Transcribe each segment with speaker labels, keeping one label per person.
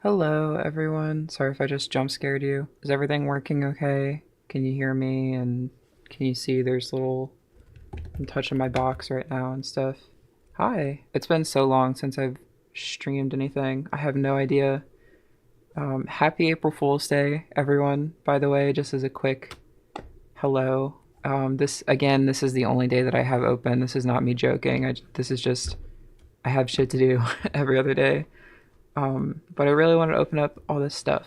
Speaker 1: Hello, everyone. Sorry if I just jump scared you. Is everything working okay? Can you hear me? And can you see there's little... I'm touching my box right now and stuff. Hi. It's been so long since I've streamed anything. I have no idea. Happy April Fool's Day, everyone, by the way, just as a quick hello. This is the only day that I have open. This is not me joking. This is just... I have shit to do every other day. But I really wanted to open up all this stuff.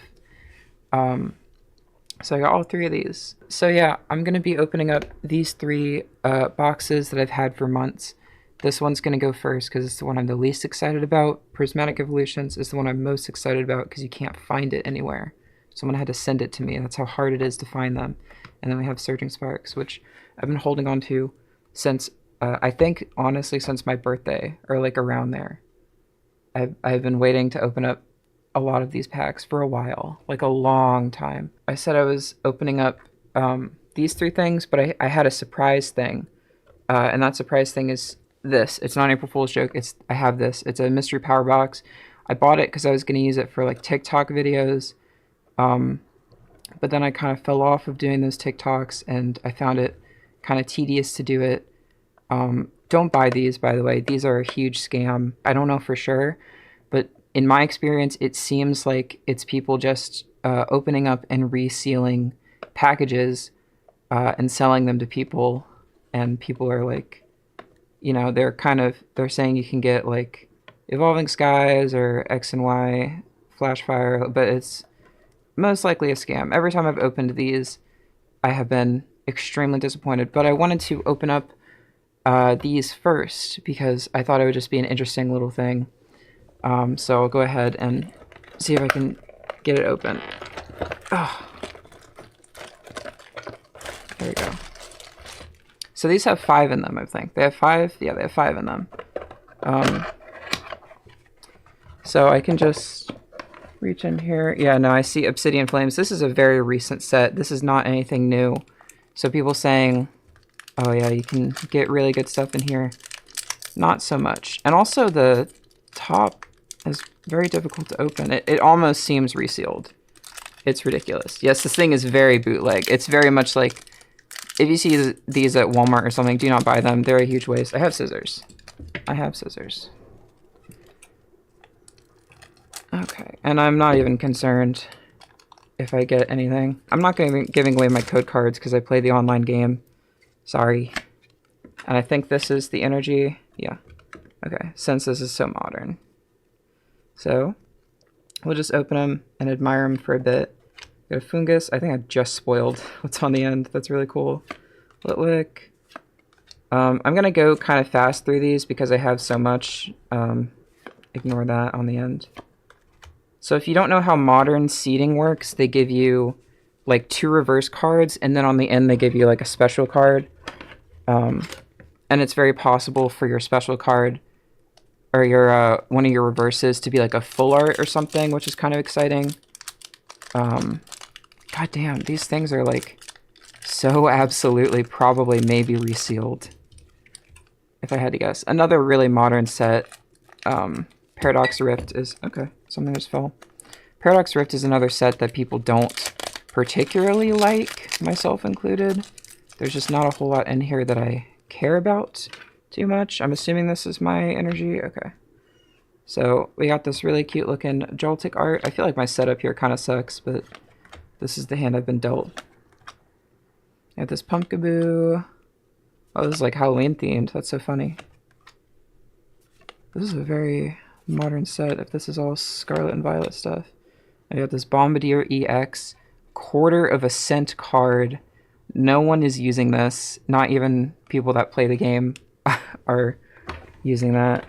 Speaker 1: So I got all three of these. So yeah, I'm going to be opening up these three boxes that I've had for months. This one's going to go first because it's the one I'm the least excited about. Prismatic Evolutions is the one I'm most excited about because you can't find it anywhere. Someone had to send it to me. That's how hard it is to find them. And then we have Surging Sparks, which I've been holding on to since, I think, honestly, since my birthday, or like around there. I've been waiting to open up a lot of these packs for a while, like a long time. I said I was opening up these three things, but I had a surprise thing. And that surprise thing is this. It's not an April Fool's joke. I have this. It's a mystery power box. I bought it because I was going to use it for like TikTok videos. But then I kind of fell off of doing those TikToks and I found it kind of tedious to do it. Don't buy these, by the way. These are a huge scam. I don't know for sure, but in my experience, it seems like it's people just opening up and resealing packages and selling them to people. And people are like, you know, they're saying you can get like Evolving Skies or X and Y Flashfire, but it's most likely a scam. Every time I've opened these, I have been extremely disappointed. But I wanted to open up these first because I thought it would just be an interesting little thing. So I'll go ahead and see if I can get it open. Oh. There we go. So these have 5 in them, I think. They have 5? Yeah, they have 5 in them. So I can just reach in here. Yeah, no, I see Obsidian Flames. This is a very recent set. This is not anything new. So people saying, oh yeah, you can get really good stuff in here. Not so much. And also the top is very difficult to open. It almost seems resealed. It's ridiculous. Yes, this thing is very bootleg. It's very much like, if you see these at Walmart or something, do not buy them. They're a huge waste. I have scissors. I have scissors. Okay, and I'm not even concerned if I get anything. I'm not going to be giving away my code cards because I play the online game. Sorry. And I think this is the energy. Yeah. Okay, since this is so modern. So, we'll just open them and admire them for a bit. Got a fungus. I think I just spoiled what's on the end. That's really cool. Litwick. I'm going to go kind of fast through these because I have so much. Ignore that on the end. So if you don't know how modern seeding works, they give you like 2 reverse cards, and then on the end they give you like a special card. And it's very possible for your special card or your one of your reverses to be like a full art or something, which is kind of exciting. God damn, these things are like so absolutely probably maybe resealed, if I had to guess. Another really modern set, Paradox Rift is... Okay, something just fell. Paradox Rift is another set that people don't particularly like, myself included. There's just not a whole lot in here that I care about too much. I'm assuming this is my energy. Okay. So we got this really cute looking Joltik art. I feel like my setup here kind of sucks, but this is the hand I've been dealt. I have this Pumpkaboo. Oh, this is like Halloween themed. That's so funny. This is a very modern set if this is all Scarlet and Violet stuff. I got this Bombardier EX. 1/4 of a cent card. No one is using this. Not even people that play the game are using that.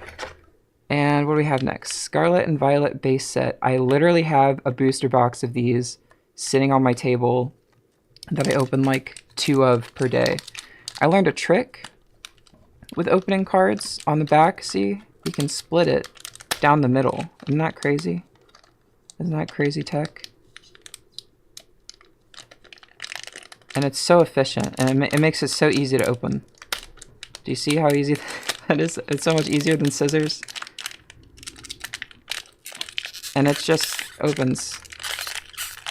Speaker 1: And what do we have next? Scarlet and Violet base set. I literally have a booster box of these sitting on my table that I open like 2 of per day. I learned a trick with opening cards on the back. See? You can split it down the middle. Isn't that crazy? Isn't that crazy tech? And it's so efficient, and it makes it so easy to open. Do you see how easy that is? It's so much easier than scissors. And it's just opens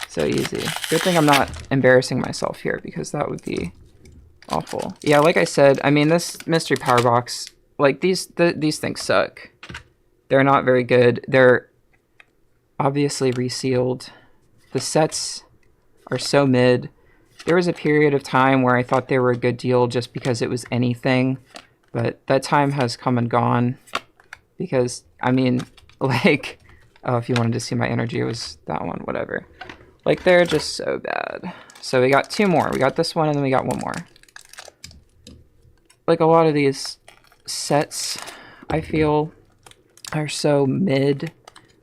Speaker 1: so easy. Good thing I'm not embarrassing myself here, because that would be awful. Yeah, like I said, I mean, this mystery power box, like these things suck. They're not very good. They're obviously resealed. The sets are so mid. There was a period of time where I thought they were a good deal just because it was anything, but that time has come and gone. Because, I mean, like, oh, if you wanted to see my energy, it was that one, whatever. Like, they're just so bad. So we got 2 more. We got this one, and then we got 1 more. Like, a lot of these sets, I feel, are so mid.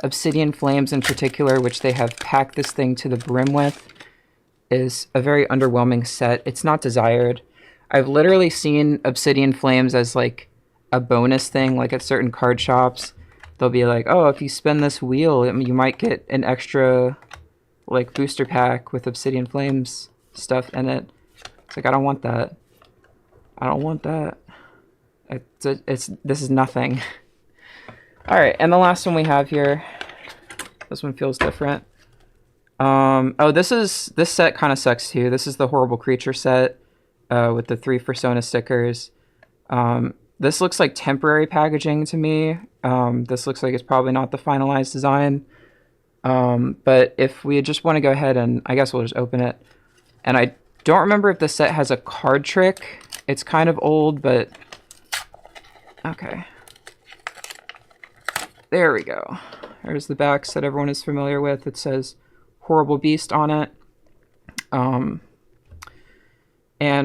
Speaker 1: Obsidian Flames in particular, which they have packed this thing to the brim with, is a very underwhelming set. It's not desired. I've literally seen Obsidian Flames as like a bonus thing, like at certain card shops. They'll be like, oh, if you spin this wheel, you might get an extra like booster pack with Obsidian Flames stuff in it. It's like, I don't want that. I don't want that. This is nothing. All right, and the last one we have here, this one feels different. Oh, this set kind of sucks too. This is the Horrible Creature set with the 3 Persona stickers. This looks like temporary packaging to me. This looks like it's probably not the finalized design. But if we just want to go ahead and, I guess we'll just open it. And I don't remember if the set has a card trick. It's kind of old, but okay. There we go. There's the backs that everyone is familiar with. It says Horrible Beast on it. And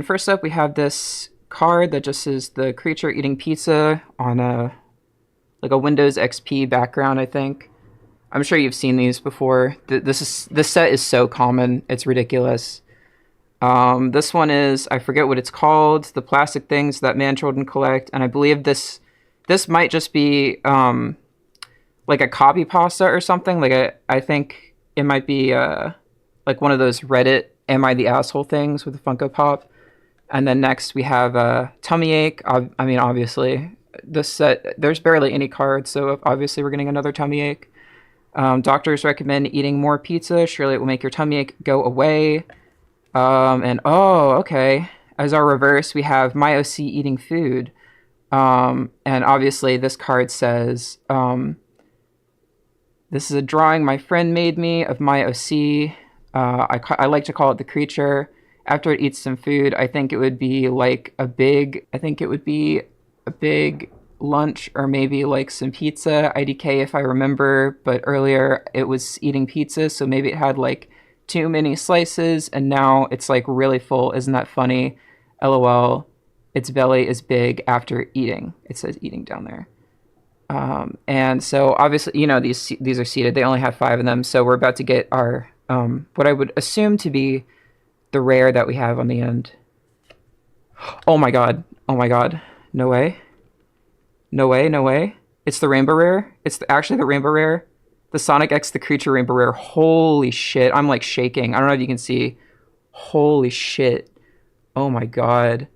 Speaker 1: first up, we have this card that just is the creature eating pizza on a Windows XP background, I think. I'm sure you've seen these before. This set is so common, it's ridiculous. This one is, I forget what it's called, the plastic things that man children collect, and I believe this might just be like a copy pasta or something. Like I think it might be like one of those Reddit "Am I the Asshole" things with a Funko Pop. And then next we have Tummy Ache. I mean, obviously this set, there's barely any cards, so obviously we're getting another Tummy Ache. Doctors recommend eating more pizza. Surely it will make your tummy ache go away. And oh, okay. As our reverse, we have My OC eating food. And obviously this card says, this is a drawing my friend made me of My OC. I like to call it the creature. After it eats some food, I think it would be a big lunch, or maybe like some pizza, IDK if I remember, but earlier it was eating pizza, so maybe it had like too many slices, and now it's like really full. Isn't that funny? LOL. Its belly is big after eating. It says eating down there. And so obviously, you know, these are seeded. They only have 5 of them, so we're about to get our what I would assume to be the rare that we have on the end. Oh my god. Oh my god. No way. No way, no way. It's the Rainbow Rare. It's actually the Rainbow Rare. The Sonic X the Creature Rainbow Rare. Holy shit. I'm like shaking. I don't know if you can see. Holy shit. Oh my god.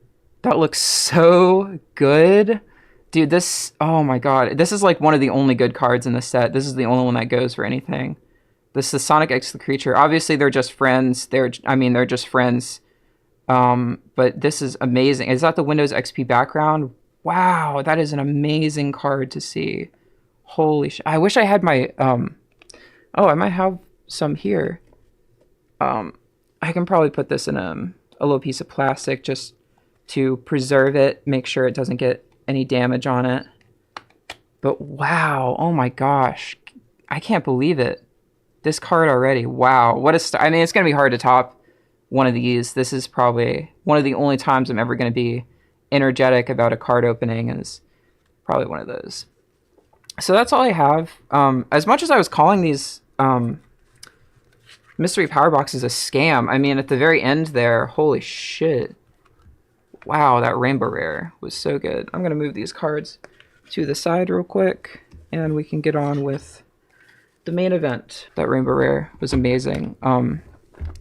Speaker 1: That looks so good. Dude, this... Oh my god. This is like one of the only good cards in the set. This is the only one that goes for anything. This is Sonic X the Creature. Obviously, they're just friends. They're just friends. But this is amazing. Is that the Windows XP background? Wow, that is an amazing card to see. Holy shit. I wish I had my, oh, I might have some here. I can probably put this in a little piece of plastic just to preserve it, make sure it doesn't get any damage on it. But wow, oh my gosh. I can't believe it. This card already, wow. What a I mean, it's going to be hard to top one of these. This is probably one of the only times I'm ever going to be energetic about a card opening, is probably one of those. So that's all I have. As much as I was calling these mystery power boxes a scam, I mean, at the very end there, holy shit. Wow, that Rainbow Rare was so good. I'm going to move these cards to the side real quick, and we can get on with the main event. That Rainbow Rare was amazing.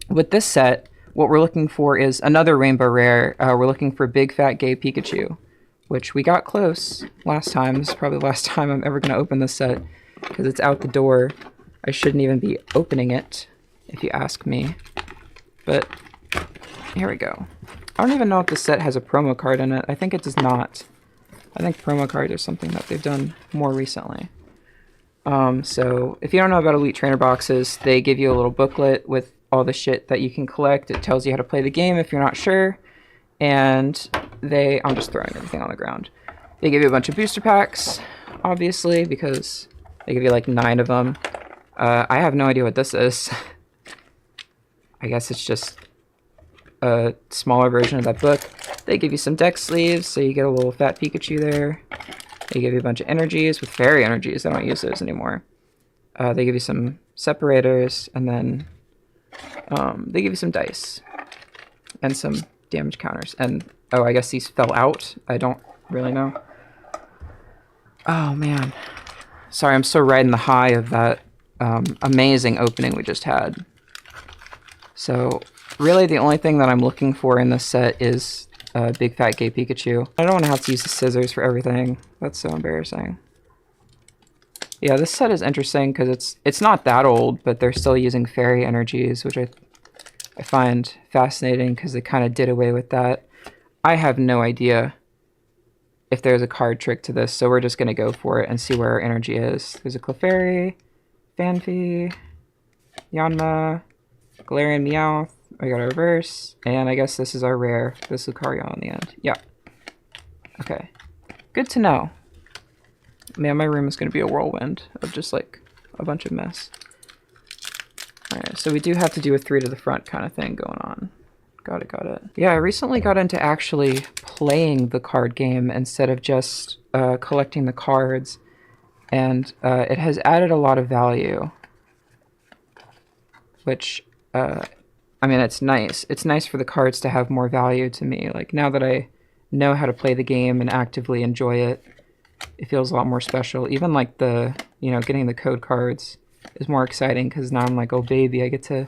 Speaker 1: With this set, what we're looking for is another Rainbow Rare. We're looking for Big Fat Gay Pikachu, which we got close last time. This is probably the last time I'm ever going to open this set, because it's out the door. I shouldn't even be opening it, if you ask me. But here we go. I don't even know if this set has a promo card in it. I think it does not. I think promo cards are something that they've done more recently. So if you don't know about Elite Trainer boxes, they give you a little booklet with all the shit that you can collect. It tells you how to play the game if you're not sure. And I'm just throwing everything on the ground. They give you a bunch of booster packs, obviously, because they give you like 9 of them. I have no idea what this is. I guess it's just a smaller version of that book. They give you some deck sleeves, so you get a little fat Pikachu there. They give you a bunch of energies with fairy energies. I don't use those anymore. They give you some separators, and then they give you some dice and some damage counters. And oh, I guess these fell out. I don't really know. Oh man, sorry, I'm still riding the high of that amazing opening we just had. So really the only thing that I'm looking for in this set is Big Fat Gay Pikachu. I don't want to have to use the scissors for everything. That's so embarrassing. Yeah, this set is interesting because it's not that old, but they're still using fairy energies, which I find fascinating because they kind of did away with that. I have no idea if there's a card trick to this, so we're just going to go for it and see where our energy is. There's a Clefairy, Fanfi, Yanma, Galarian Meowth. We got a reverse, and I guess this is our rare. This is Lucario on the end. Yeah. Okay. Good to know. Man, my room is going to be a whirlwind of just like a bunch of mess. Alright, so we do have to do a 3 to the front kind of thing going on. Got it. Yeah, I recently got into actually playing the card game instead of just collecting the cards, and it has added a lot of value, which, I mean, it's nice. It's nice for the cards to have more value to me. Like, now that I know how to play the game and actively enjoy it, it feels a lot more special. Even like getting the code cards is more exciting because now I'm like, oh baby, I get to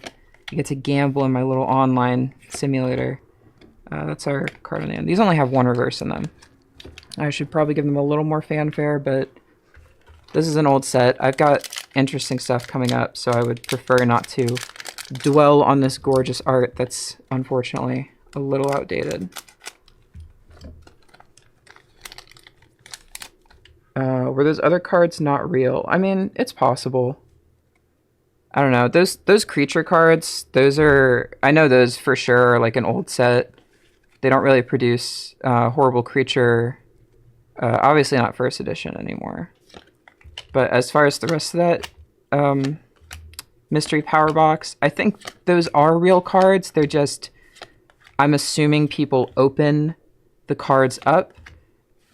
Speaker 1: gamble in my little online simulator. That's our card on the end. These only have 1 reverse in them. I should probably give them a little more fanfare, but this is an old set. I've got interesting stuff coming up, so I would prefer not to dwell on this gorgeous art that's unfortunately a little outdated. Were those other cards not real? I mean, it's possible. I don't know. Those creature cards, those are... I know those for sure are like an old set. They don't really produce horrible creature. Obviously not first edition anymore. But as far as the rest of that mystery power box, I think those are real cards. They're just... I'm assuming people open the cards up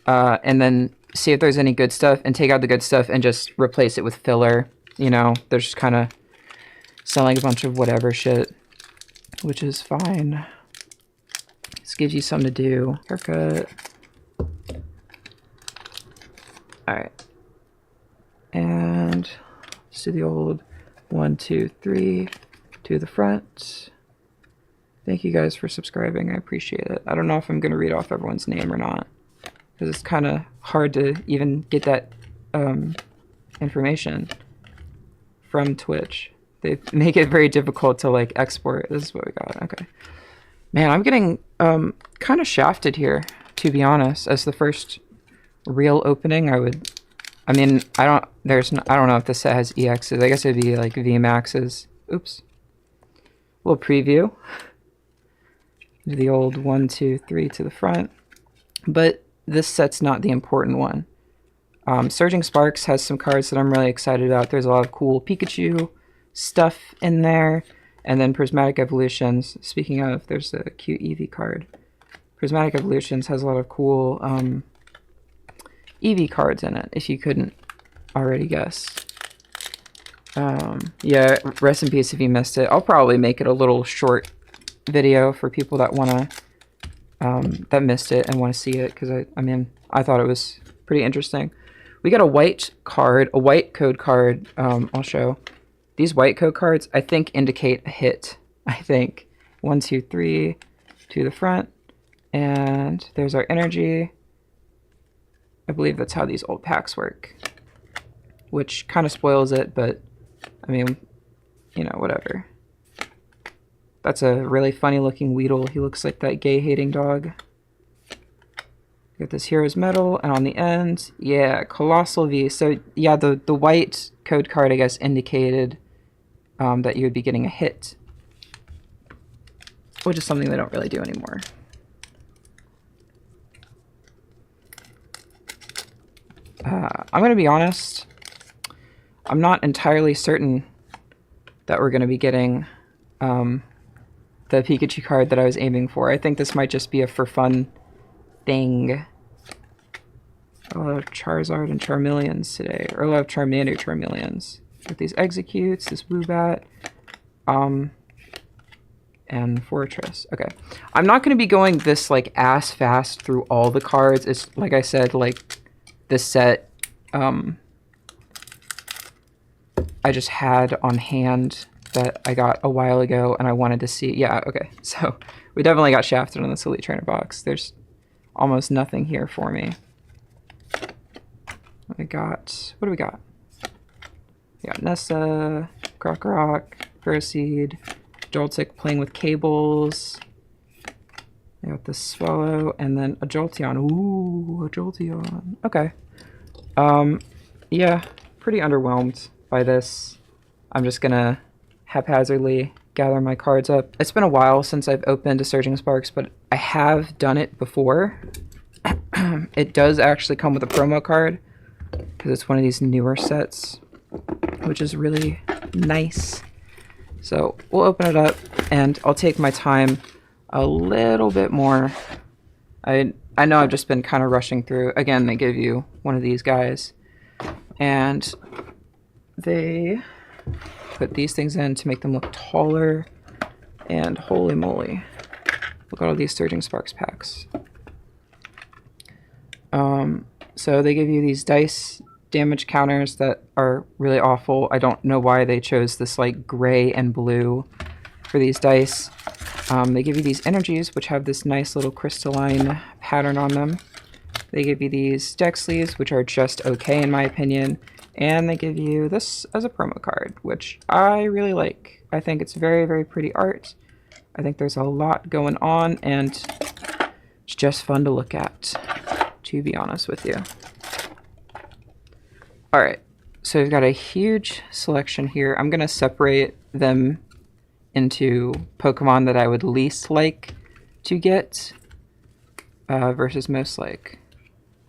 Speaker 1: and then see if there's any good stuff and take out the good stuff and just replace it with filler. You know, they're just kind of selling a bunch of whatever shit, which is fine. This gives you something to do. Haircut. Alright. And let's do the old 1, 2, 3 to the front. Thank you guys for subscribing. I appreciate it. I don't know if I'm going to read off everyone's name or not, because it's kind of hard to even get that information from Twitch. They make it very difficult to like export. This is what we got. Okay. Man, I'm getting kind of shafted here, to be honest. As the first real opening, I mean, I don't know if this set has EXs. I guess it'd be like VMAXs. Oops. A little preview. Do the old 1, 2, 3 to the front. But this set's not the important one. Surging Sparks has some cards that I'm really excited about. There's a lot of cool Pikachu stuff in there. And then Prismatic Evolutions. Speaking of, there's a cute Eevee card. Prismatic Evolutions has a lot of cool Eevee cards in it, if you couldn't already guess. Yeah, rest in peace if you missed it. I'll probably make it a little short video for people that wanna that missed it and want to see it, because I mean, I thought it was pretty interesting. We got a white card, a white code card. I'll show. These white code cards, I think, indicate a hit. I think 1, 2, 3 to the front, and there's our energy. I believe that's how these old packs work, which kind of spoils it, but I mean, you know, whatever. That's a really funny looking Weedle. He looks like that gay hating dog. Got this Hero's Medal, and on the end, yeah, Colossal V. So yeah, the white code card, I guess, indicated that you would be getting a hit, which is something they don't really do anymore. I'm going to be honest, I'm not entirely certain that we're going to be getting the Pikachu card that I was aiming for. I think this might just be a for fun thing. A lot of Charizard and Charmeleons today, or a lot of Charmander Charmeleons. With these Executes, this Woobat, and Fortress. Okay, I'm not going to be going this like ass fast through all the cards. It's like I said, like this set I just had on hand that I got a while ago, and I wanted to see. Yeah, okay, so we definitely got shafted on this Elite Trainer box. There's almost nothing here for me. What do we got? We got Nessa, Krokorok, Ferroseed, Joltik playing with cables. I got the Swallow, and then a Jolteon. Ooh, a Jolteon. Okay. Yeah, pretty underwhelmed by this. I'm just gonna haphazardly gather my cards up. It's been a while since I've opened a Surging Sparks, but I have done it before. It does actually come with a promo card, because it's one of these newer sets, which is really nice. So we'll open it up, and I'll take my time a little bit more. I know I've just been kind of rushing through. Again, they give you one of these guys, and they put these things in to make them look taller, and holy moly, look at all these Surging Sparks packs. So they give you these dice damage counters that are really awful. I don't know why they chose this like gray and blue for these dice. They give you these energies, which have this nice little crystalline pattern on them. They give you these deck sleeves, which are just okay in my opinion. And they give you this as a promo card, which I really like. I think it's very, very pretty art. I think there's a lot going on, and it's just fun to look at, to be honest with you. Alright, so we've got a huge selection here. I'm going to separate them into Pokemon that I would least like to get versus most like.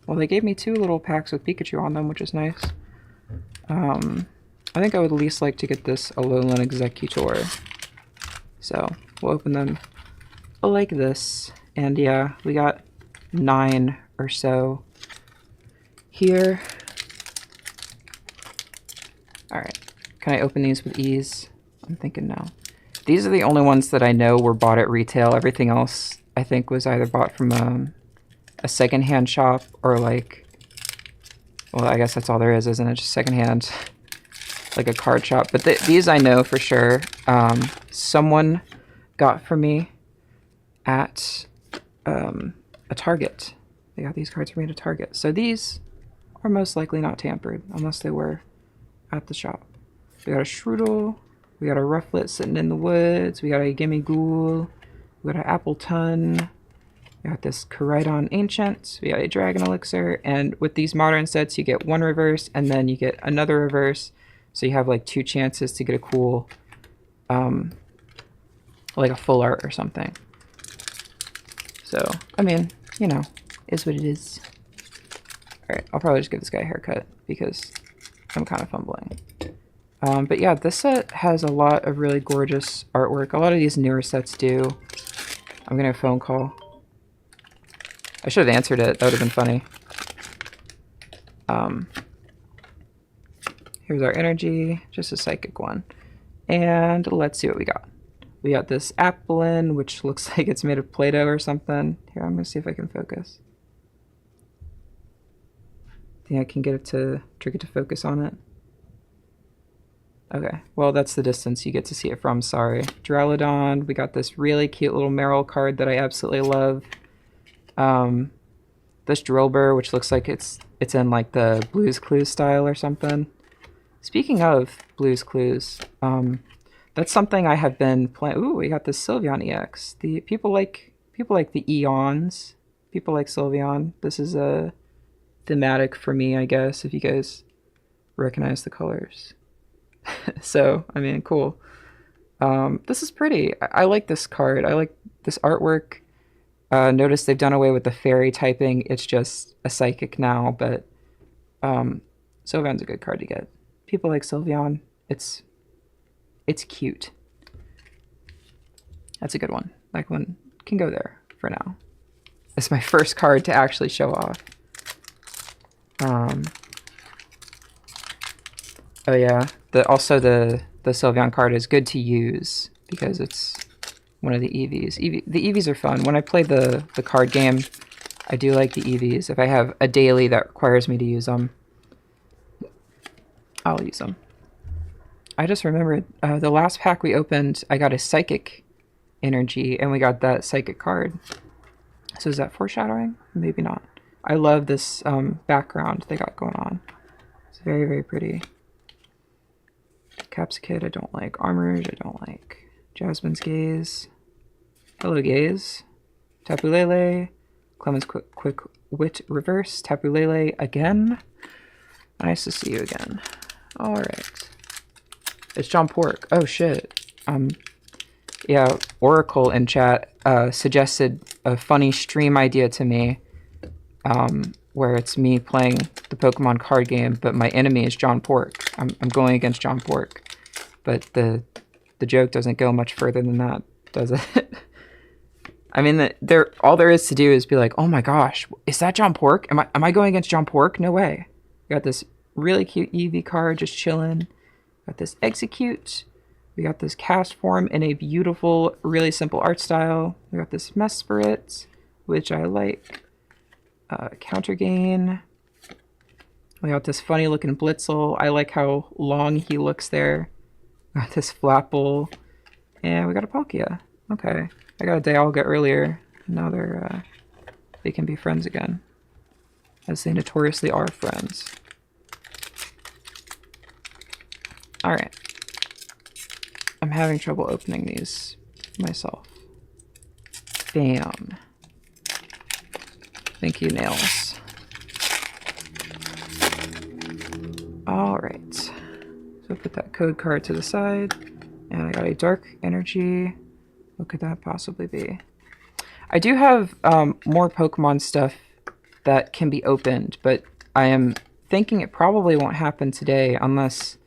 Speaker 1: Well, they gave me 2 little packs with Pikachu on them, which is nice. I think I would least like to get this Alolan Executor. So we'll open them like this. And yeah, we got 9 or so here. Alright, can I open these with ease? I'm thinking no. These are the only ones that I know were bought at retail. Everything else I think was either bought from a secondhand shop or like, well, I guess that's all there is, isn't it? Just secondhand, like a card shop. But these I know for sure. Someone got for me at a Target. They got these cards for me at a Target. So these are most likely not tampered, unless they were at the shop. We got a Shroodle. We got a Rufflet sitting in the woods. We got a Gimme Ghoul. We got an Appleton. We got this Koraidon Ancient. We got a Dragon Elixir. And with these modern sets, you get 1 reverse, and then you get another reverse. So you have like 2 chances to get a cool, like a full art or something. So, I mean, you know, is what it is. Alright, I'll probably just give this guy a haircut because I'm kind of fumbling. But yeah, this set has a lot of really gorgeous artwork. A lot of these newer sets do. I'm getting a phone call. I should have answered it. That would have been funny. Here's our energy. Just a psychic one. And let's see what we got. We got this Applin, which looks like it's made of Play-Doh or something. Here, I'm going to see if I can focus. Think I can get it to trick it to focus on it. Okay, well, that's the distance you get to see it from, sorry. Duraludon, we got this really cute little Meryl card that I absolutely love. This Drillbur, which looks like it's in like the Blue's Clues style or something. Speaking of Blue's Clues, that's something I have been playing. Ooh, we got this Sylveon EX. The people like the Eons. People like Sylveon. This is a thematic for me, I guess, if you guys recognize the colors. So, I mean, cool. This is pretty. I like this card. I like this artwork. Notice they've done away with the fairy typing. It's just a psychic now, but Sylveon's a good card to get. People like Sylveon. It's cute. That's a good one. That one can go there for now. It's my first card to actually show off. Oh yeah. Also the Sylveon card is good to use because it's one of the EVs. The EVs are fun. When I play the card game, I do like the EVs. If I have a daily that requires me to use them, I'll use them. I just remembered the last pack we opened, I got a Psychic Energy, and we got that Psychic card. So is that foreshadowing? Maybe not. I love this background they got going on. It's very, very pretty. Capsicid, I don't like. Armorage, I don't like. Jasmine's Gaze. Hello, Gaze. Tapu Lele. Clement's Quick Wit Reverse. Tapu Lele again. Nice to see you again. Alright. It's John Pork. Oh, shit. Yeah, Oracle in chat suggested a funny stream idea to me, where it's me playing the Pokemon card game, but my enemy is John Pork. I'm going against John Pork, but the joke doesn't go much further than that, does it? I mean, all there is to do is be like, oh my gosh, is that John Pork? Am I going against John Pork? No way. We got this really cute Eevee card just chilling. Got this Execute. We got this Cast Form in a beautiful, really simple art style. We got this Mesprit, which I like. Counter Gain. We got this funny looking Blitzel. I like how long he looks there. Got this Flapple. And we got a Palkia. Okay. I got a Dialga earlier. Now they can be friends again. As they notoriously are friends. Alright. I'm having trouble opening these myself. Bam. Thank you, Nails. Alright. So put that code card to the side. And I got a Dark Energy. What could that possibly be? I do have more Pokemon stuff that can be opened, but I am thinking it probably won't happen today unless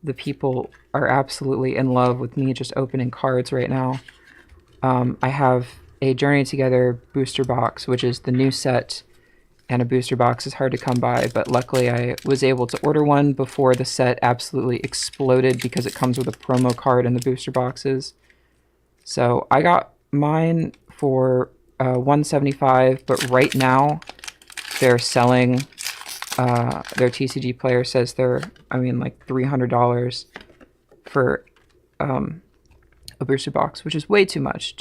Speaker 1: the people are absolutely in love with me just opening cards right now. I have a Journey Together booster box, which is the new set, and a booster box is hard to come by, but luckily I was able to order one before the set absolutely exploded because it comes with a promo card in the booster boxes. So I got mine for $175, but right now they're selling, their TCG player says they're, like $300 for a booster box, which is way too much.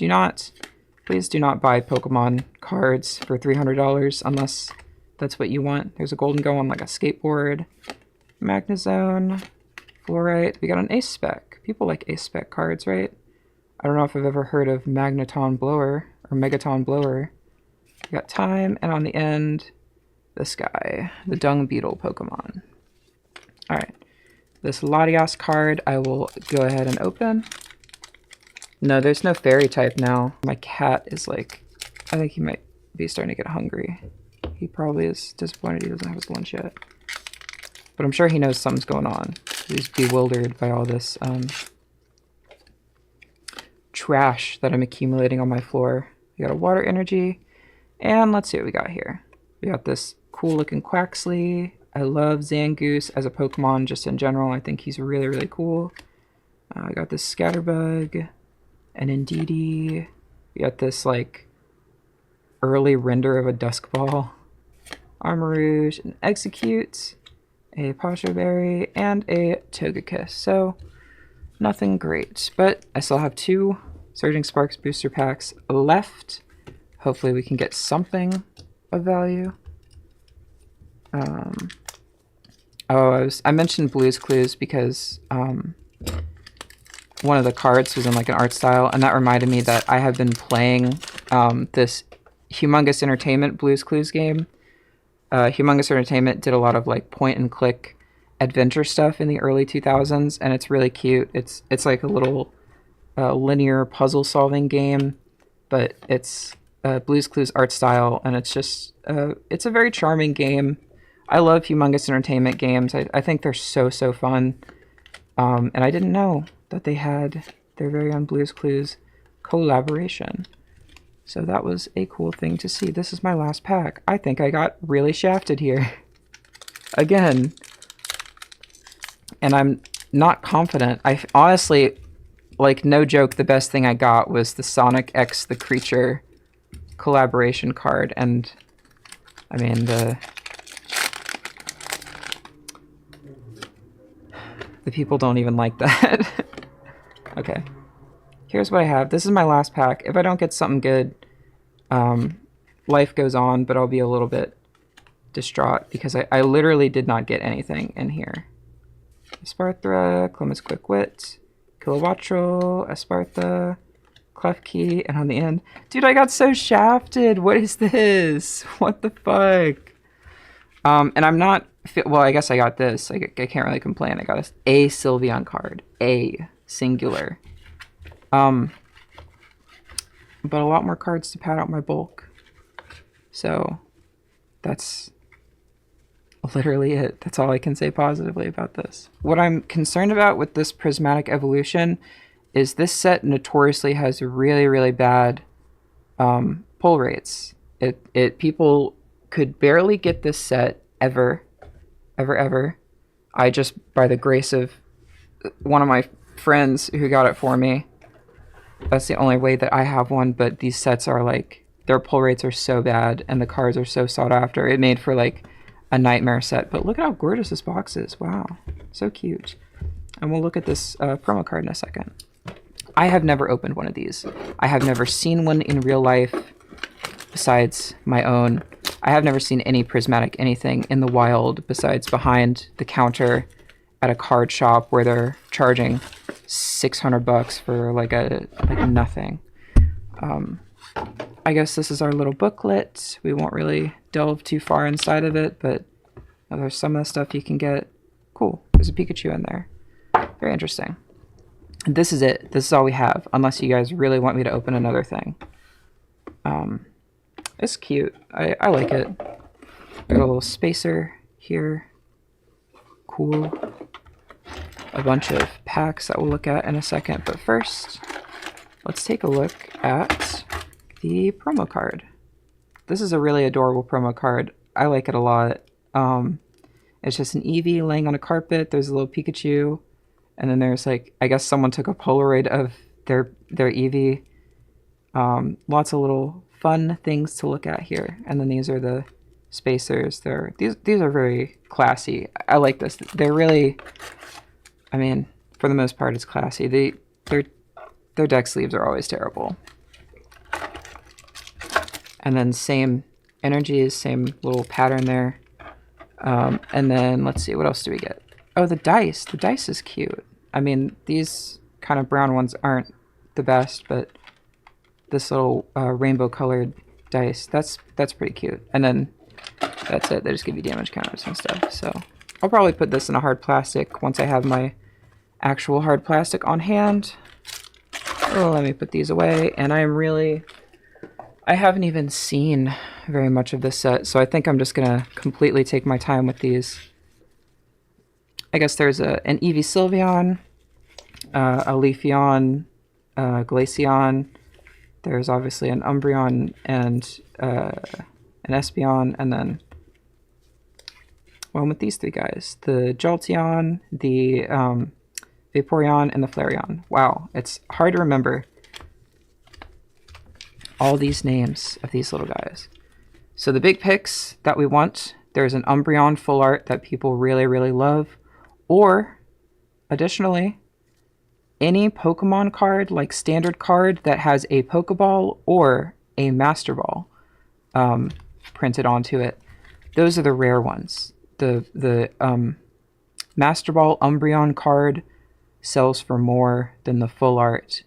Speaker 1: Please do not buy Pokemon cards for $300 unless that's what you want. There's a Golden Go on like a skateboard. Magnezone, Fluorite. We got an Ace Spec. People like Ace Spec cards, right? I don't know if I've ever heard of Magneton Blower or Megaton Blower. We got Time, and on the end, this guy, the Dung Beetle Pokemon. Alright. This Latias card I will go ahead and open. No, there's no fairy type now. My cat is like, I think he might be starting to get hungry. He probably is disappointed he doesn't have his lunch yet. But I'm sure he knows something's going on. He's bewildered by all this trash that I'm accumulating on my floor. We got a Water Energy. And let's see what we got here. We got this cool looking Quaxley. I love Zangoose as a Pokemon just in general. I think he's really, really cool. I got this Scatterbug. An Indeedee. We got this like early render of a Dusk Ball. Armarouge, an Execute, a Pasha Berry, and a Togekiss. So nothing great, but I still have 2 Surging Sparks booster packs left. Hopefully we can get something of value. Oh, I mentioned Blue's Clues because one of the cards was in like an art style, and that reminded me that I have been playing this Humongous Entertainment Blue's Clues game. Humongous Entertainment did a lot of like point and click adventure stuff in the early 2000s, and it's really cute. It's like a little linear puzzle solving game, but it's Blue's Clues art style, and it's just it's a very charming game. I love Humongous Entertainment games. I think they're so fun, and I didn't know that they had their very own Blue's Clues collaboration. So that was a cool thing to see. This is my last pack. I think I got really shafted here. Again. And I'm not confident. I honestly, like, no joke, the best thing I got was the Sonic X the Creature collaboration card. And, I mean, the people don't even like that. Okay. Here's what I have. This is my last pack. If I don't get something good, life goes on, but I'll be a little bit distraught because I literally did not get anything in here. Esparthra, Clemens Quickwit, Kilowattrel, Espartha, Klefki, and on the end. Dude, I got so shafted. What is this? What the fuck? And I'm not... Well, I guess I got this. I can't really complain. I got a Sylveon card. A. Singular. But a lot more cards to pad out my bulk. So, that's literally it. That's all I can say positively about this. What I'm concerned about with this Prismatic Evolution is this set notoriously has really bad pull rates. People could barely get this set ever. I just, by the grace of one of my friends who got it for me, that's the only way that I have one, but these sets are like, their pull rates are so bad and the cards are so sought after. It made for like a nightmare set, but look at how gorgeous this box is. Wow, so cute. And we'll look at this promo card in a second. I have never opened one of these. I have never seen one in real life besides my own. I have never seen any prismatic anything in the wild besides behind the counter at a card shop where they're charging $600 for like nothing. I guess this is our little booklet. We won't really delve too far inside of it, but there's some of the stuff you can get. Cool. There's a Pikachu in there. Very interesting. And this is it. This is all we have, unless you guys really want me to open another thing. It's cute. I like it. Got a little spacer here. Cool. A bunch of packs that we'll look at in a second, but first, let's take a look at the promo card. This is a really adorable promo card. I like it a lot. It's just an Eevee laying on a carpet. There's a little Pikachu, and then there's like, I guess someone took a Polaroid of their Eevee. Lots of little fun things to look at here. And then these are the spacers. These are very classy. I like this. They're really, I mean, for the most part, it's classy. Their deck sleeves are always terrible. And then same energies, same little pattern there. And then let's see, what else do we get? Oh, the dice. The dice is cute. I mean, these kind of brown ones aren't the best, but this little rainbow colored dice, that's pretty cute. And then that's it. They just give you damage counters and stuff. So I'll probably put this in a hard plastic once I have my actual hard plastic on hand. Oh, let me put these away. And I haven't even seen very much of this set, so I think I'm just gonna completely take my time with these. I guess there's an Eevee Sylveon, a Leafeon, Glaceon. There's obviously an Umbreon and an Espeon, and then one with these three guys. The Jolteon, the Vaporeon, and the Flareon. Wow, it's hard to remember all these names of these little guys. So the big picks that we want, there's an Umbreon full art that people really love, or additionally, any Pokemon card, like standard card that has a Pokeball or a Master Ball printed onto it. Those are the rare ones. The Master Ball Umbreon card sells for more than the full art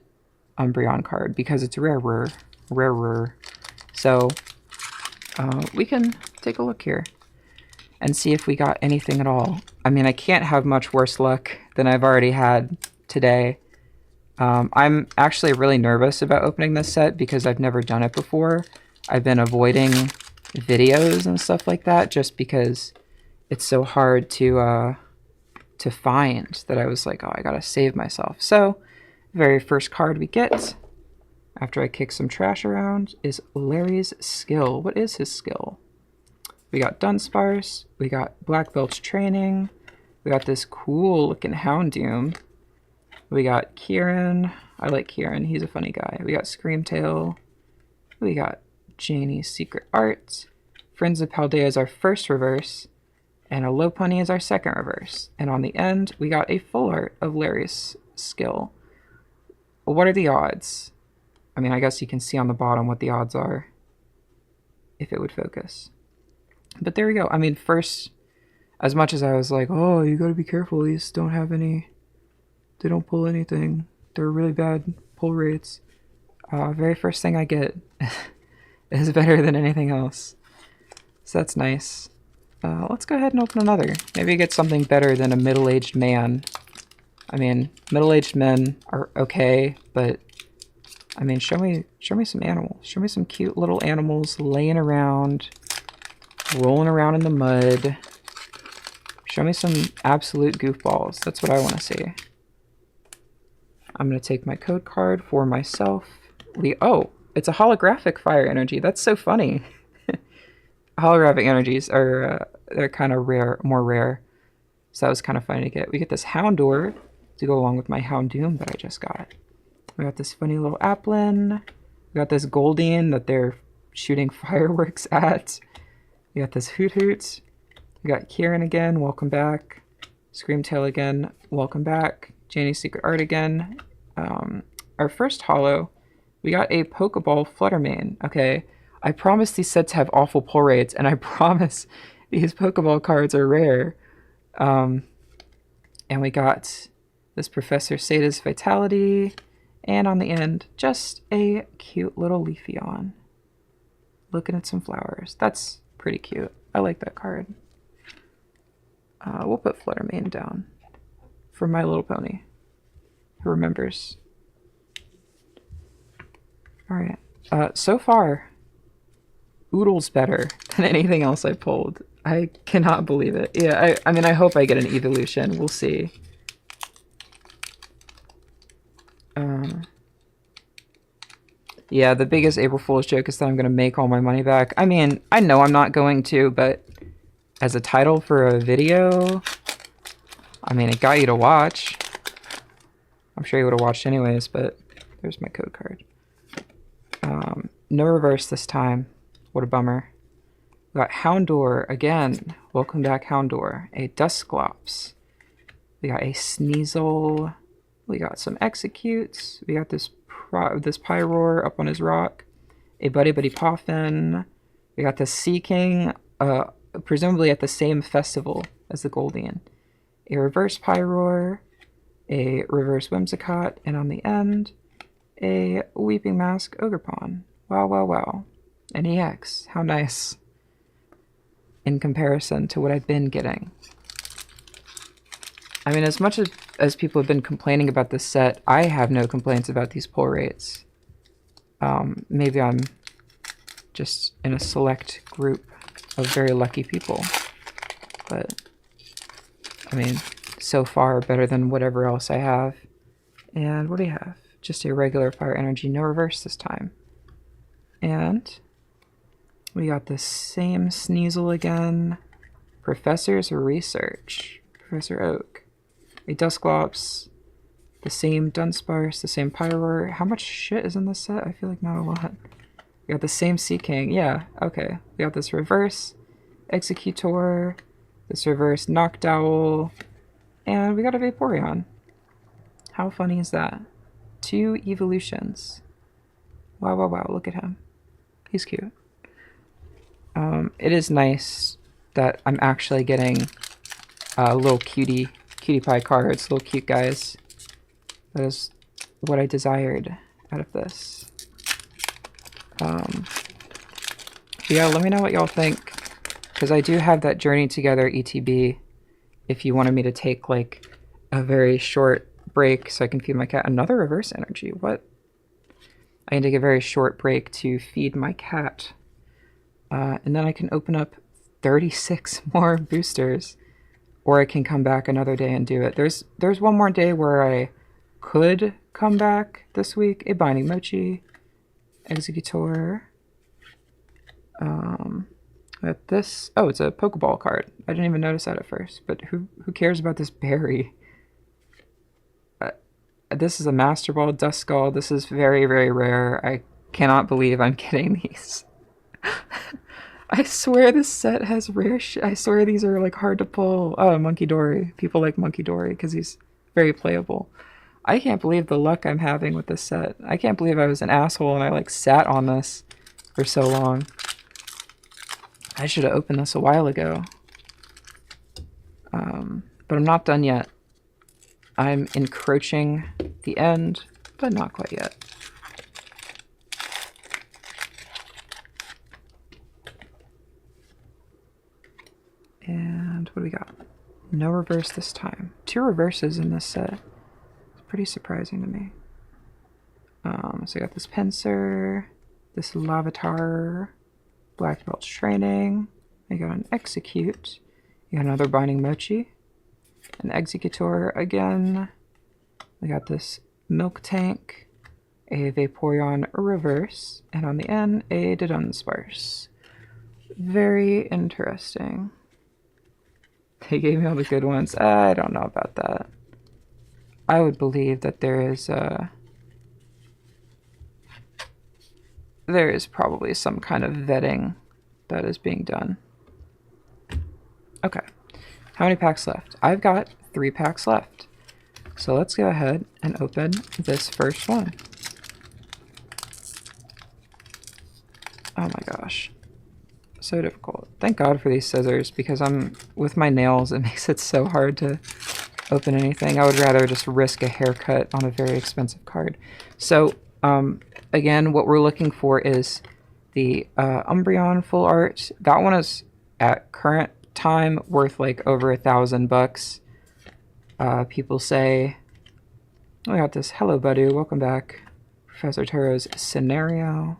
Speaker 1: Umbreon card because it's rarer. So we can take a look here and see if we got anything at all. I mean, I can't have much worse luck than I've already had today. I'm actually really nervous about opening this set because I've never done it before. I've been avoiding videos and stuff like that just because it's so hard to find that I was like, oh, I gotta save myself. So, very first card we get, after I kick some trash around, is Larry's skill. What is his skill? We got Dunsparce, we got Black Belt's training, we got this cool looking Houndoom, we got Kieran. I like Kieran, he's a funny guy. We got Screamtail, we got Janie's Secret Art, Friends of Paldea is our first reverse, and a Lopunny is our second reverse. And on the end, we got a full art of Larry's skill. What are the odds? I mean, I guess you can see on the bottom what the odds are, if it would focus. But there we go. I mean, first, as much as I was like, oh, you gotta be careful, these don't have any, they don't pull anything. They're really bad pull rates. Very first thing I get is better than anything else. So that's nice. Let's go ahead and open another. Maybe get something better than a middle-aged man. I mean, middle-aged men are okay, but I mean, show me some animals. Show me some cute little animals laying around, rolling around in the mud. Show me some absolute goofballs. That's what I want to see. I'm going to take my code card for myself. Oh, it's a holographic fire energy. That's so funny. Holographic energies are they're kind of rare, more rare. So that was kind of funny to get. We get this Houndour to go along with my Houndoom that I just got. We got this funny little Applin. We got this Goldeen that they're shooting fireworks at. We got this Hoot Hoot. We got Kieran again, welcome back. Screamtail again, welcome back. Janie's Secret Art again. Our first holo, we got a Pokeball Fluttermane. Okay, I promise these sets have awful pull rates, and I promise these Pokeball cards are rare. And we got this Professor Sada's Vitality, and on the end, just a cute little Leafeon. Looking at some flowers. That's pretty cute. I like that card. We'll put Fluttermane down for My Little Pony, who remembers. Alright, so far, Oodle's better than anything else I pulled. I cannot believe it. Yeah, I mean, I hope I get an evolution. We'll see. Yeah, the biggest April Fool's joke is that I'm going to make all my money back. I mean, I know I'm not going to, but as a title for a video, I mean, it got you to watch. I'm sure you would have watched anyways, but there's my code card. No reverse this time. What a bummer. We got Houndour again. Welcome back, Houndour. A Dusclops. We got a Sneasel. We got some Executes. We got this Pyroar up on his rock. A Buddy Poffin. We got the Sea King, presumably at the same festival as the Goldeen. A reverse Pyroar. A reverse Whimsicott. And on the end, a Weeping Mask Ogerpon. Wow, wow, wow. An EX. How nice. In comparison to what I've been getting. I mean, as much as people have been complaining about this set, I have no complaints about these pull rates. Maybe I'm just in a select group of very lucky people. But, I mean, so far better than whatever else I have. And what do you have? Just a regular fire energy, no reverse this time. And we got the same Sneasel again. Professor's Research. Professor Oak. A Dusclops. The same Dunsparce. The same Pyroar. How much shit is in this set? I feel like not a lot. We got the same Sea King. Yeah, okay. We got this reverse Executor. This reverse Noctowl. And we got a Vaporeon. How funny is that? 2 evolutions. Wow, wow, wow. Look at him. He's cute. It is nice that I'm actually getting little cutie cutie pie cards, little cute guys. That is what I desired out of this. Yeah, let me know what y'all think, because I do have that Journey Together ETB if you wanted me to take like a very short break so I can feed my cat. Another reverse energy, what? I can take a very short break to feed my cat. And then I can open up 36 more boosters, or I can come back another day and do it. There's one more day where I could come back this week. A Binding Mochi, Executor. At this, oh, it's a Pokeball card. I didn't even notice that at first, but who cares about this berry? This is a Master Ball Duskull. This is very, very rare. I cannot believe I'm getting these. I swear this set has rare shit. I swear these are like hard to pull. Oh, Monkey Dory. People like Monkey Dory because he's very playable. I can't believe the luck I'm having with this set. I can't believe I was an asshole and I like sat on this for so long. I should have opened this a while ago. But I'm not done yet. I'm encroaching the end, but not quite yet. And what do we got? No reverse this time. 2 reverses in this set. It's pretty surprising to me. So I got this Pinsir, this Lavatar, Black Belt Training. I got an Execute. You got another Binding Mochi. An Executor again. We got this Milk Tank, a Vaporeon Reverse, and on the end, a Dunsparce. Very interesting. They gave me all the good ones. I don't know about that. I would believe that there is probably some kind of vetting that is being done. Okay. How many packs left? I've got 3 packs left. So let's go ahead and open this first one. Oh my gosh. So difficult. Thank God for these scissors, because with my nails, it makes it so hard to open anything. I would rather just risk a haircut on a very expensive card. So, again, what we're looking for is the Umbreon Full Art. That one is, at current time, worth like over $1,000. People say, oh, I got this. Hello, Badu. Welcome back. Professor Turo's Scenario.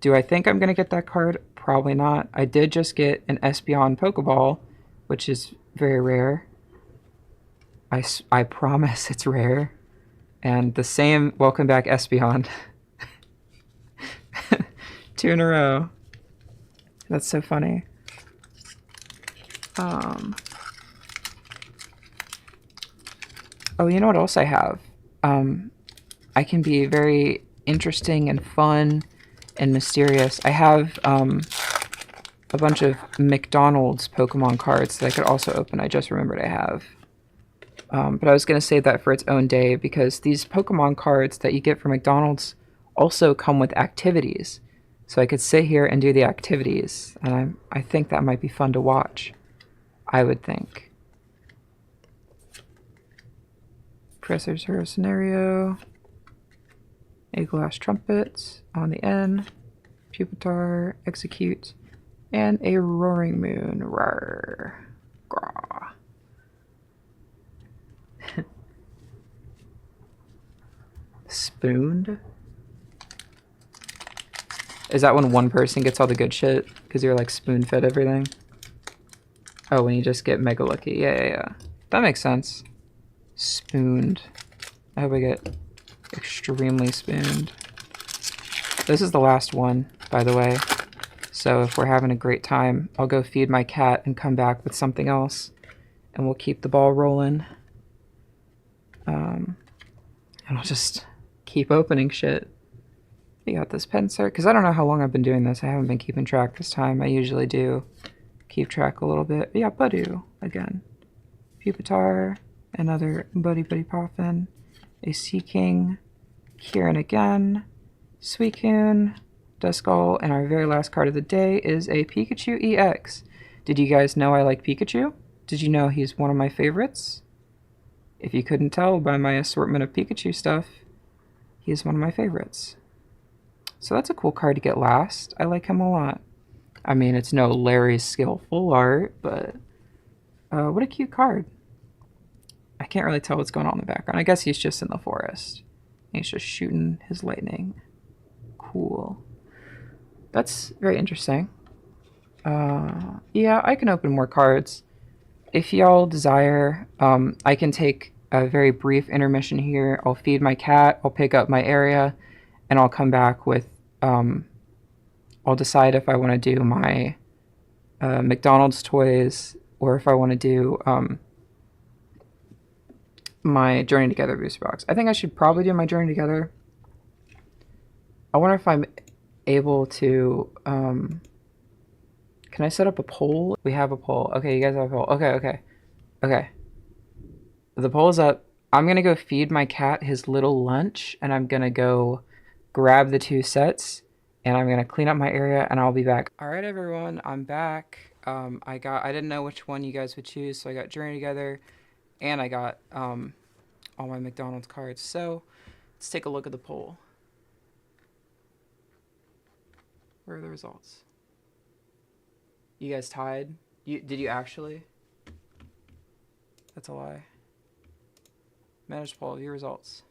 Speaker 1: Do I think I'm going to get that card? Probably not. I did just get an Espeon Pokeball, which is very rare. I promise it's rare. And the same welcome back Espeon. 2 in a row. That's so funny. Oh, you know what else I have? I can be very interesting and fun and mysterious. I have a bunch of McDonald's Pokemon cards that I could also open. I just remembered I have. But I was going to save that for its own day, because these Pokemon cards that you get from McDonald's also come with activities. So I could sit here and do the activities, and I think that might be fun to watch. I would think. Professor Zero Scenario. A Glass Trumpet on the N. Pupitar, Execute, and a Roaring Moon. Rawr. Graw. Spooned? Is that when one person gets all the good shit? Because you're like spoon-fed everything? Oh, when you just get mega lucky. Yeah. That makes sense. Spooned. I hope I get extremely spooned. This is the last one, by the way. So if we're having a great time, I'll go feed my cat and come back with something else. And we'll keep the ball rolling. And I'll just keep opening shit. We got this Pinsir, because I don't know how long I've been doing this. I haven't been keeping track this time. I usually do keep track a little bit. We got Badu again. Pupitar, another Buddy Poffin, a Seaking, Kieran again, Suicune, Duskull, and our very last card of the day is a Pikachu EX. Did you guys know I like Pikachu? Did you know he's one of my favorites? If you couldn't tell by my assortment of Pikachu stuff, he is one of my favorites. So that's a cool card to get last. I like him a lot. I mean, it's no Larry's Skillful Art, but what a cute card. I can't really tell what's going on in the background. I guess he's just in the forest. He's just shooting his lightning. Cool. That's very interesting. Yeah, I can open more cards. If y'all desire, I can take a very brief intermission here. I'll feed my cat, I'll pick up my area, and I'll come back with, I'll decide if I want to do my McDonald's toys or if I want to do my Journey Together booster box. I think I should probably do my Journey Together. I wonder if I'm able to, can I set up a poll? We have a poll. Okay, you guys have a poll. Okay. The poll's up. I'm gonna go feed my cat his little lunch, and I'm gonna go grab the 2 sets, and I'm gonna clean up my area, and I'll be back. All right, everyone, I'm back. I didn't know which one you guys would choose, so I got Journey Together, and I got all my McDonald's cards. So let's take a look at the poll. Where are the results? You guys tied? Did you actually? That's a lie. Manage poll, view results.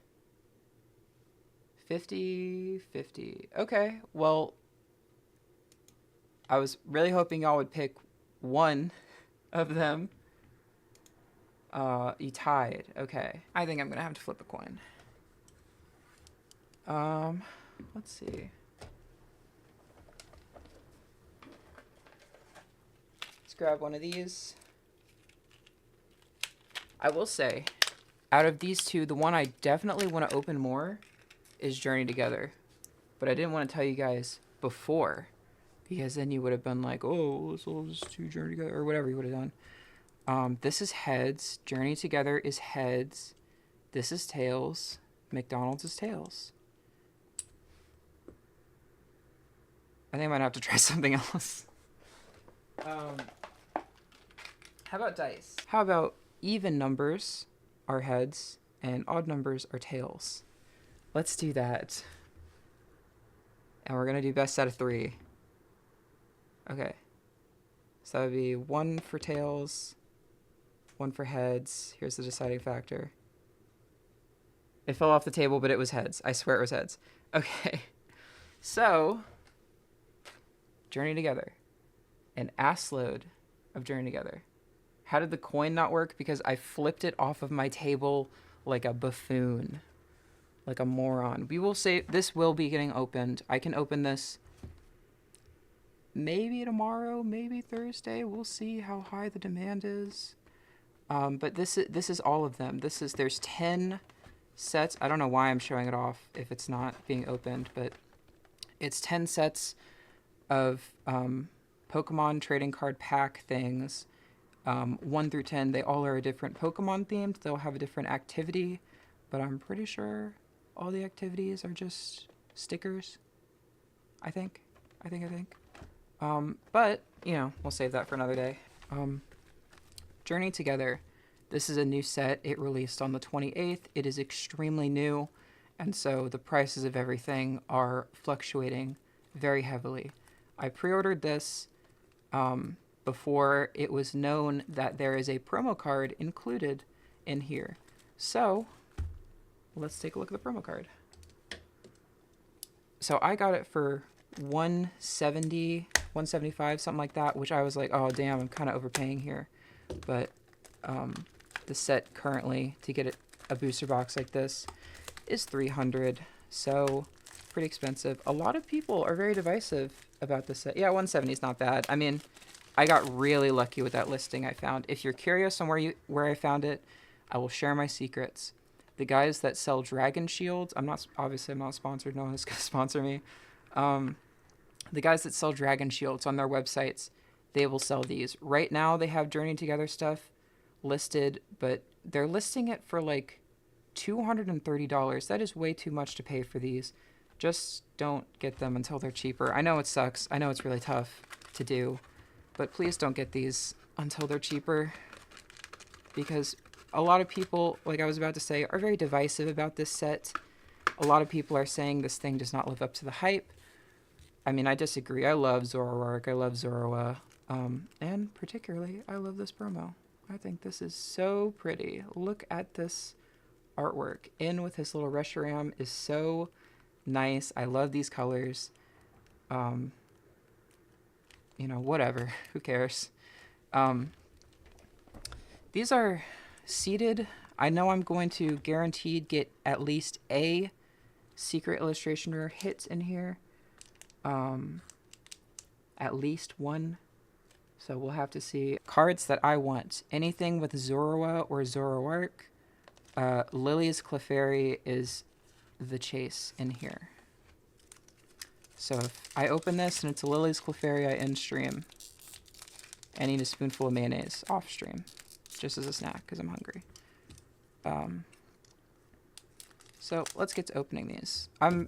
Speaker 1: 50-50. Okay, well, I was really hoping y'all would pick one of them. You tied. Okay. I think I'm gonna have to flip a coin. Let's see. Let's grab one of these. I will say, out of these two, the one I definitely want to open more is Journey Together. But I didn't want to tell you guys before, because then you would have been like, oh, so let's do Journey Together, or whatever you would have done. This is heads. Journey Together is heads. This is tails. McDonald's is tails. I think I might have to try something else. How about dice? How about even numbers are heads and odd numbers are tails? Let's do that. And we're going to do best out of 3. Okay. So that would be 1 for tails, 1 for heads. Here's the deciding factor. It fell off the table, but it was heads. I swear it was heads. Okay. So, Journey Together. An ass load of Journey Together. How did the coin not work? Because I flipped it off of my table like a buffoon. Like a moron. We will say this will be getting opened. I can open this maybe tomorrow, maybe Thursday. We'll see how high the demand is. But this is all of them. There's 10 sets. I don't know why I'm showing it off if it's not being opened, but it's 10 sets of Pokemon trading card pack things. 1 through 10, they all are a different Pokemon themed. They'll have a different activity, but I'm pretty sure all the activities are just stickers. I think. But, you know, we'll save that for another day. Journey Together. This is a new set. It released on the 28th. It is extremely new, and so the prices of everything are fluctuating very heavily. I pre-ordered this before it was known that there is a promo card included in here. So, let's take a look at the promo card. So I got it for $170, $175, something like that, which I was like, oh damn, I'm kind of overpaying here. But the set currently, to get a booster box like this, is $300, so pretty expensive. A lot of people are very divisive about this set. Yeah, $170 is not bad. I mean, I got really lucky with that listing I found. If you're curious on where I found it, I will share my secrets. The guys that sell Dragon Shields, I'm not sponsored, no one is going to sponsor me. The guys that sell Dragon Shields on their websites, they will sell these. Right now they have Journey Together stuff listed, but they're listing it for like $230. That is way too much to pay for these. Just don't get them until they're cheaper. I know it sucks. I know it's really tough to do, but please don't get these until they're cheaper. because a lot of people, like I was about to say, are very divisive about this set. A lot of people are saying this thing does not live up to the hype. I mean, I disagree. I love Zoroark. I love Zoroa. And particularly, I love this promo. I think this is so pretty. Look at this artwork. In with his little Reshiram is so nice. I love these colors. You know, whatever. Who cares? These are seeded. I know I'm going to guaranteed get at least a secret illustration rare hit in here. At least one. So we'll have to see. Cards that I want. Anything with Zoroa or Zoroark. Lily's Clefairy is the chase in here. So if I open this and it's a Lily's Clefairy, I end stream. I need a spoonful of mayonnaise off stream. Just as a snack, because I'm hungry. So let's get to opening these. I've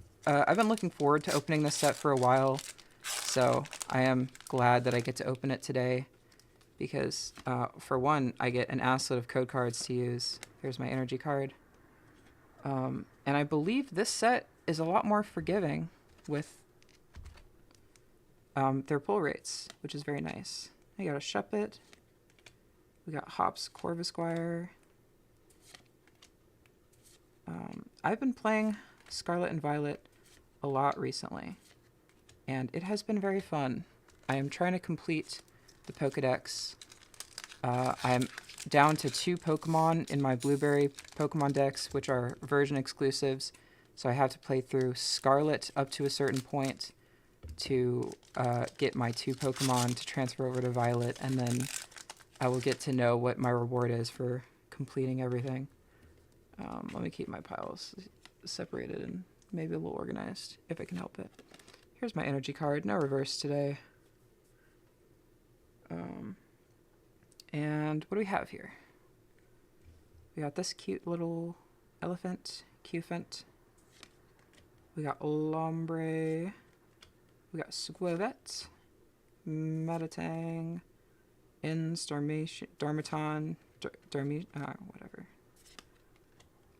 Speaker 1: been looking forward to opening this set for a while. So I am glad that I get to open it today. Because, for one, I get an assload of code cards to use. Here's my energy card. And I believe this set is a lot more forgiving with their pull rates, which is very nice. I got a Shuppet. We got Hops Corvisquire. I've been playing Scarlet and Violet a lot recently, and it has been very fun. I am trying to complete the Pokedex. I'm down to 2 Pokemon in my Blueberry Pokemon Dex, which are version exclusives, so I have to play through Scarlet up to a certain point to get my 2 Pokemon to transfer over to Violet, and then I will get to know what my reward is for completing everything. Let me keep my piles separated and maybe a little organized, if I can help it. Here's my energy card. No reverse today. And what do we have here? We got this cute little elephant, Cufant. We got Lombre. We got Squivette, Metatang, Darmaton, whatever.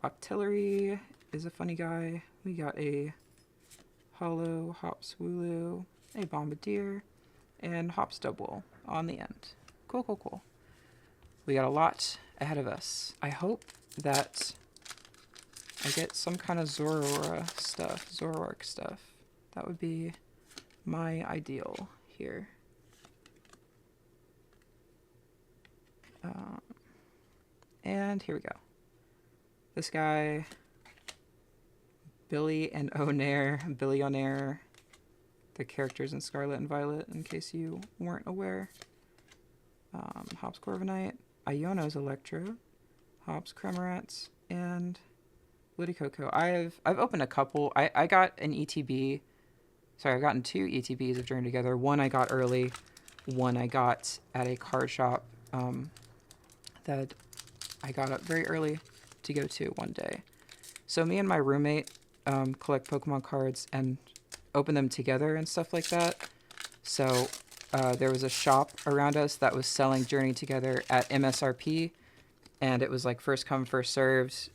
Speaker 1: Octillery is a funny guy. We got a Hollow Hops Wooloo, a Bombardier, and Hops Double on the end. Cool, cool, cool. We got a lot ahead of us. I hope that I get some kind of Zoroark stuff. That would be my ideal here. And here we go. This guy, Billy and Billionaire, the characters in Scarlet and Violet, in case you weren't aware. Hops Corviknight, Iono's Electro, Hops Cremorants, and Liddycoco. I've opened a couple. I got an ETB. Sorry, I've gotten 2 ETBs of Journey Together. One I got early, one I got at a card shop that I got up very early to go to one day. So me and my roommate collect Pokemon cards and open them together and stuff like that. So there was a shop around us that was selling Journey Together at MSRP, and it was like first come, first served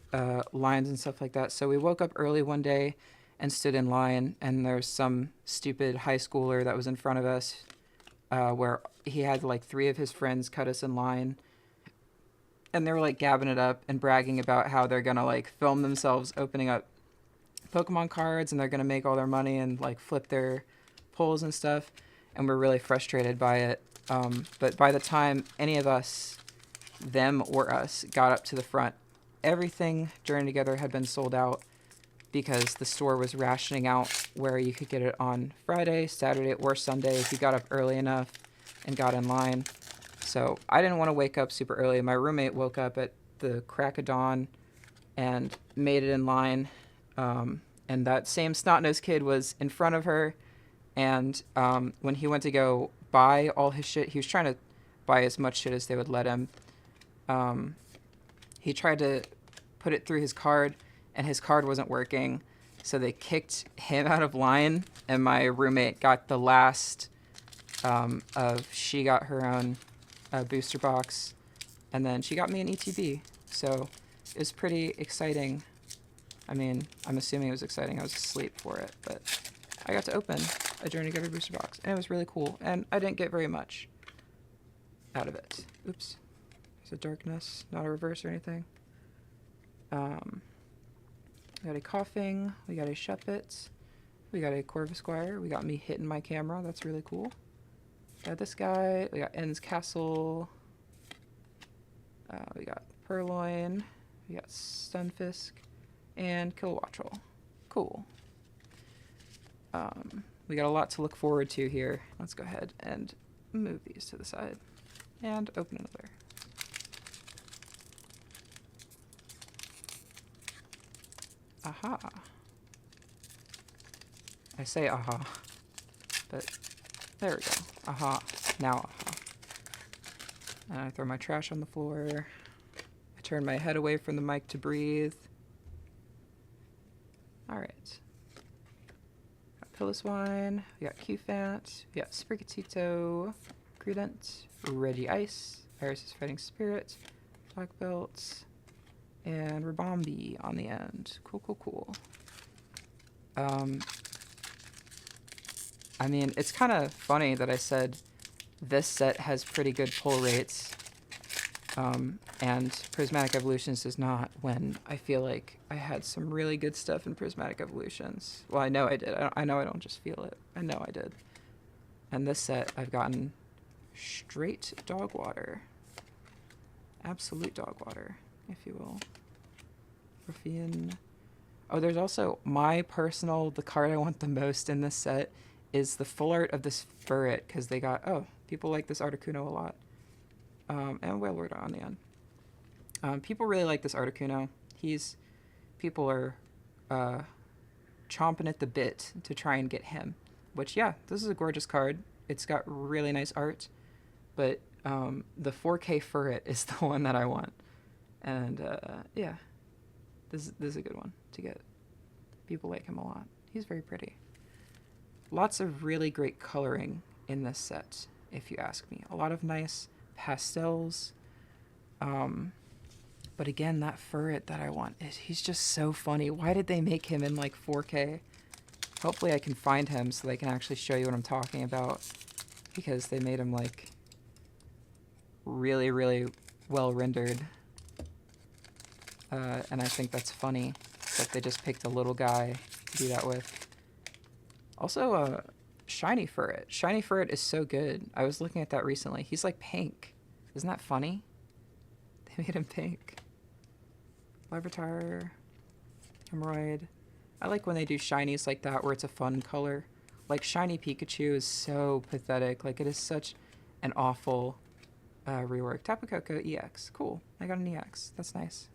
Speaker 1: lines and stuff like that. So we woke up early one day and stood in line, and there was some stupid high schooler that was in front of us where he had like 3 of his friends cut us in line, and they were like gabbing it up and bragging about how they're gonna like film themselves opening up Pokemon cards and they're gonna make all their money and like flip their pulls and stuff. And we're really frustrated by it. But by the time any of us, them or us, got up to the front, everything Journey Together had been sold out because the store was rationing out where you could get it on Friday, Saturday, or Sunday if you got up early enough and got in line. So I didn't want to wake up super early. My roommate woke up at the crack of dawn and made it in line. And that same snot-nosed kid was in front of her. And when he went to go buy all his shit, he was trying to buy as much shit as they would let him. He tried to put it through his card, and his card wasn't working. So they kicked him out of line, and my roommate got the last she got her own booster box And then she got me an ETB, so it was pretty exciting. I mean, I'm assuming it was exciting. I was asleep for it, but I got to open a Journey Together booster box, and it was really cool, and I didn't get very much out of it. Oops. There's a darkness, not a reverse or anything. We got a coughing, we got a Shuppet, we got a Corvusquire, we got me hitting my camera, that's really cool. Got this guy, we got Enn's Castle, we got Purloin, we got Stunfisk, and Kilowattrel. Cool. We got a lot to look forward to here. Let's go ahead and move these to the side and open another. Aha. I say aha, but there we go. Aha. Now aha. And I throw my trash on the floor. I turn my head away from the mic to breathe. Alright. Got Pilliswine, we got Qfant, we got Sprigatito, Credent, Regice, Iris' Fighting Spirit, Black Belt, and Rabombi on the end. Cool, cool, cool. I mean, it's kind of funny that I said this set has pretty good pull rates, and Prismatic Evolutions does not, when I feel like I had some really good stuff in Prismatic Evolutions. Well, I know I did. I know I don't just feel it. I know I did. And this set, I've gotten straight dog water. Absolute dog water, if you will. Ruffian. Oh, there's also my personal, the card I want the most in this set is the full art of this Furret, because they got, oh, people like this Articuno a lot. And Wailord on the end. People really like this Articuno. People are chomping at the bit to try and get him. Which, yeah, this is a gorgeous card. It's got really nice art. But the 4K Furret is the one that I want. And, yeah, this is a good one to get. People like him a lot. He's very pretty. Lots of really great coloring in this set, if you ask me. A lot of nice pastels. But again, that Furret that I want, he's just so funny. Why did they make him in like 4K? Hopefully I can find him so they can actually show you what I'm talking about. Because they made him like really, really well rendered. And I think that's funny that they just picked a little guy to do that with. Also, Shiny Furret. Shiny Furret is so good. I was looking at that recently. He's like pink. Isn't that funny? They made him pink. Larvitar. Hemorrhoid. I like when they do shinies like that where it's a fun color. Like Shiny Pikachu is so pathetic. Like it is such an awful rework. Tapu Koko EX. Cool. I got an EX. That's nice.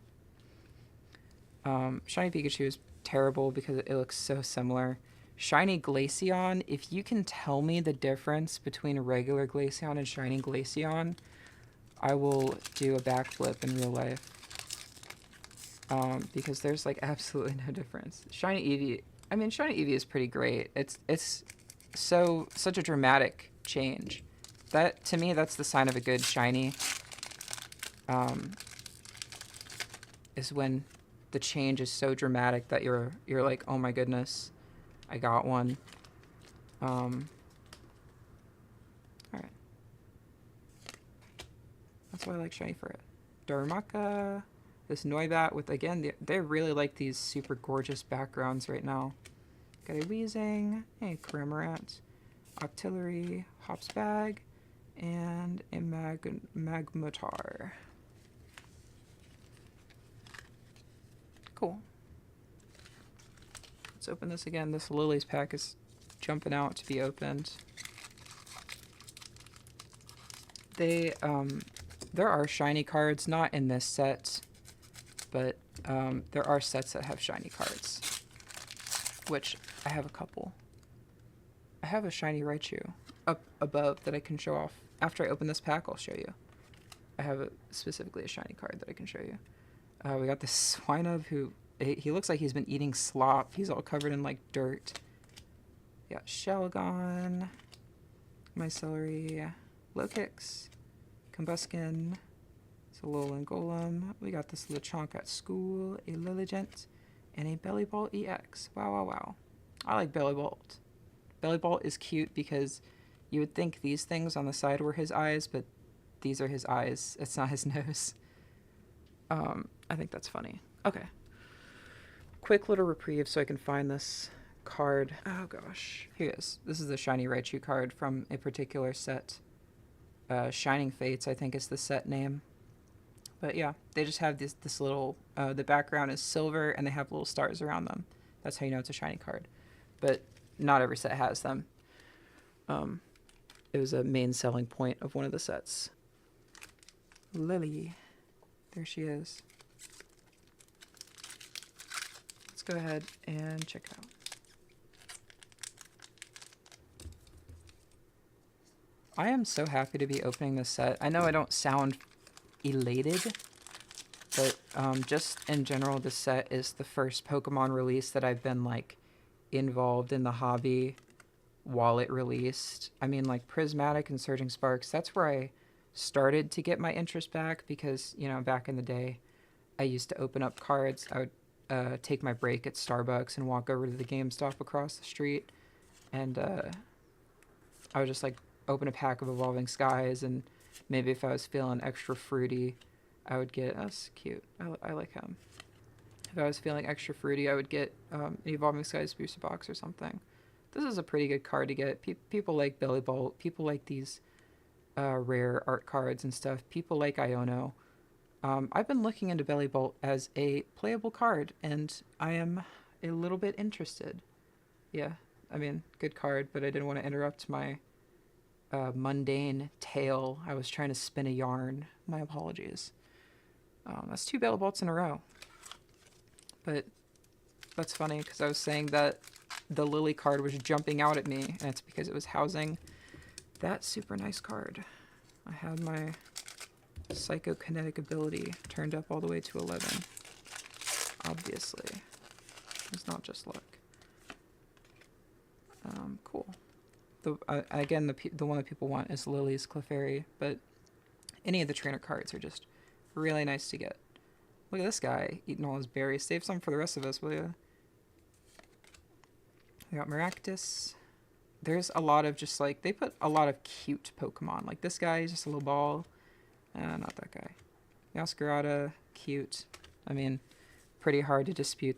Speaker 1: Shiny Pikachu is terrible because it looks so similar. Shiny Glaceon, if you can tell me the difference between a regular Glaceon and Shiny Glaceon, I will do a backflip in real life. Because there's like absolutely no difference. Shiny Eevee, I mean Shiny Eevee is pretty great. It's such a dramatic change. That to me that's the sign of a good shiny. Is when the change is so dramatic that you're like, oh my goodness, I got one. Alright. That's why I like Shiny Furret. Darumaka, this Noibat with, again, they really like these super gorgeous backgrounds right now. Got a Weezing, a Cramorant, Octillery, Hopsbag, and a Magmar. Cool. Let's open this again. This Lilies pack is jumping out to be opened. There are shiny cards, not in this set, but there are sets that have shiny cards, which I have a couple. I have a shiny Raichu up above that I can show off. After I open this pack, I'll show you. I have specifically a shiny card that I can show you. We got this Swinub who, he looks like he's been eating slop. He's all covered in like dirt. We got Shelgon, Mycelery, Lokix, Combuskin, Alolan Golem. We got this Lechonk at school, a Lilligant, and a Bellybolt EX. Wow, wow, wow. I like Bellybolt. Bellybolt is cute because you would think these things on the side were his eyes, but these are his eyes. It's not his nose. I think that's funny. Okay. Quick little reprieve so I can find this card. Oh gosh. Here it is. This is the Shiny Raichu card from a particular set. Shining Fates, I think is the set name. But yeah, they just have this little, the background is silver and they have little stars around them. That's how you know it's a shiny card. But not every set has them. It was a main selling point of one of the sets. Lily. There she is. Let's go ahead and check it out. I am so happy to be opening this set. I know I don't sound elated, but just in general, this set is the first Pokemon release that I've been like involved in the hobby while it released. I mean, like Prismatic and Surging Sparks, that's where I started to get my interest back because, you know, back in the day, I used to open up cards. I would take my break at Starbucks and walk over to the GameStop across the street, and I would just like open a pack of Evolving Skies, and maybe if I was feeling extra fruity, I would get, that's cute, I like him. If I was feeling extra fruity, I would get an Evolving Skies booster box or something. This is a pretty good card to get. People like Billy Bolt, people like these rare art cards and stuff, people like Iono. I've been looking into Belly Bolt as a playable card, and I am a little bit interested. Yeah, I mean, good card, but I didn't want to interrupt my mundane tale. I was trying to spin a yarn. My apologies. That's 2 Belly Bolts in a row. But that's funny, because I was saying that the Lily card was jumping out at me, and it's because it was housing that super nice card. I had my psychokinetic ability turned up all the way to 11. Obviously. It's not just luck. Cool. Again, the one that people want is Lily's Clefairy, but any of the trainer cards are just really nice to get. Look at this guy eating all his berries. Save some for the rest of us, will ya? We got Maractus. There's a lot of just like, they put a lot of cute Pokemon. Like this guy is just a little ball. Not that guy. Yaskarada, cute. I mean, pretty hard to dispute.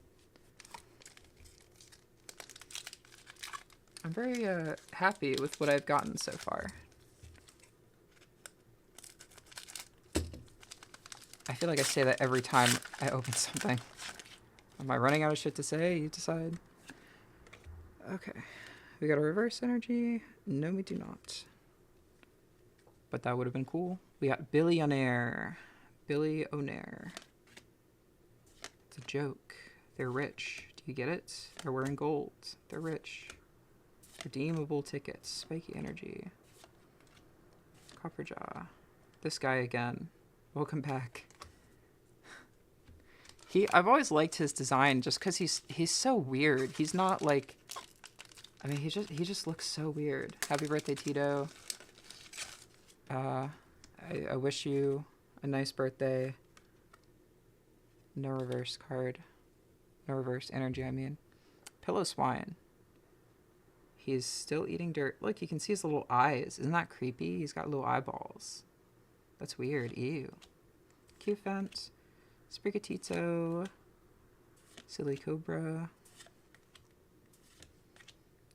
Speaker 1: I'm very happy with what I've gotten so far. I feel like I say that every time I open something. Am I running out of shit to say? You decide. Okay. We got a reverse energy. No, we do not. But that would have been cool. We got Billionaire. Billy O'Nair. It's a joke. They're rich. Do you get it? They're wearing gold. They're rich. Redeemable tickets. Spiky energy. Copperjaw. This guy again. Welcome back. I've always liked his design just because he's so weird. He's not like, I mean, he just looks so weird. Happy birthday, Tito. I wish you a nice birthday. No reverse card. No reverse energy, I mean. Pillow Swine. He's still eating dirt. Look, you can see his little eyes. Isn't that creepy? He's got little eyeballs. That's weird. Ew. Cufant. Sprigatito. Silly Cobra.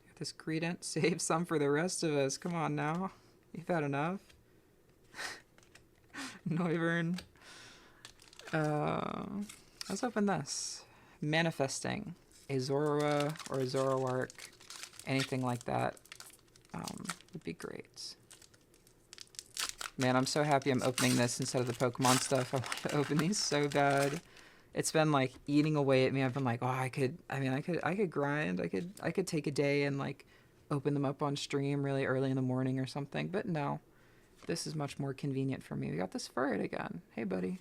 Speaker 1: Got this Greedent. Save some for the rest of us. Come on now. You've had enough. Noivern. Let's open this. Manifesting. A Zorua or a Zoroark. Anything like that would be great. Man, I'm so happy I'm opening this instead of the Pokemon stuff. I want to open these so bad. It's been like eating away at me. I've been like, oh, I could grind. I could take a day and like open them up on stream really early in the morning or something. But no, this is much more convenient for me. We got this Furret again. Hey, buddy.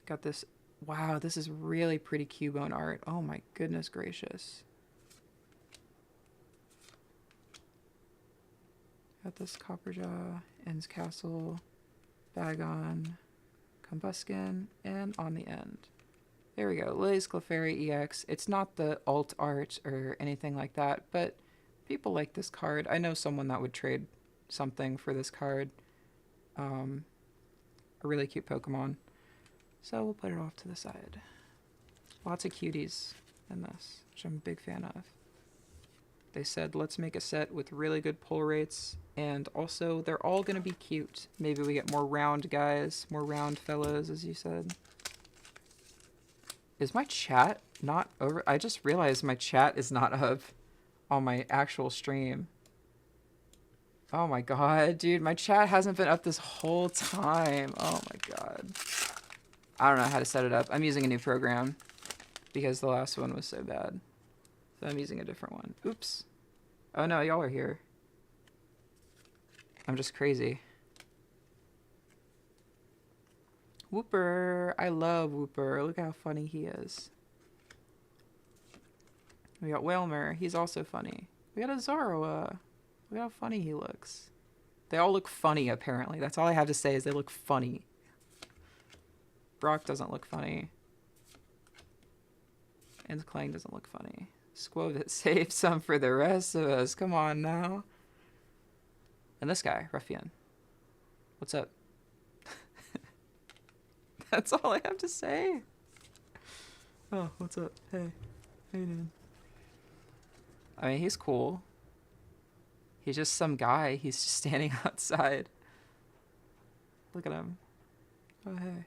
Speaker 1: Got this. Wow, this is really pretty Cubone art. Oh my goodness gracious. Got this Copperjaw, Ends Castle. Bagon, Combuskin, and on the end. There we go. Lily's Clefairy EX. It's not the alt art or anything like that, but people like this card. I know someone that would trade something for this card. A really cute Pokemon. So we'll put it off to the side. Lots of cuties in this, which I'm a big fan of. They said, let's make a set with really good pull rates, and also they're all going to be cute. Maybe we get more round guys, more round fellows, as you said. Is my chat not over? I just realized my chat is not up on my actual stream. Oh my god, dude, my chat hasn't been up this whole time. Oh my god. I don't know how to set it up. I'm using a new program because the last one was so bad. So I'm using a different one. Oops. Oh no, y'all are here. I'm just crazy. Whooper. I love Whooper. Look how funny he is. We got Whalmer. He's also funny. We got a Zoroa. Look how funny he looks. They all look funny, apparently. That's all I have to say is they look funny. Brock doesn't look funny. And Clang doesn't look funny. Squovit, save some for the rest of us. Come on now. And this guy, Ruffian. What's up? That's all I have to say. Oh, what's up? Hey. How you doing? I mean, he's cool. He's just some guy. He's just standing outside. Look at him. Oh, hey.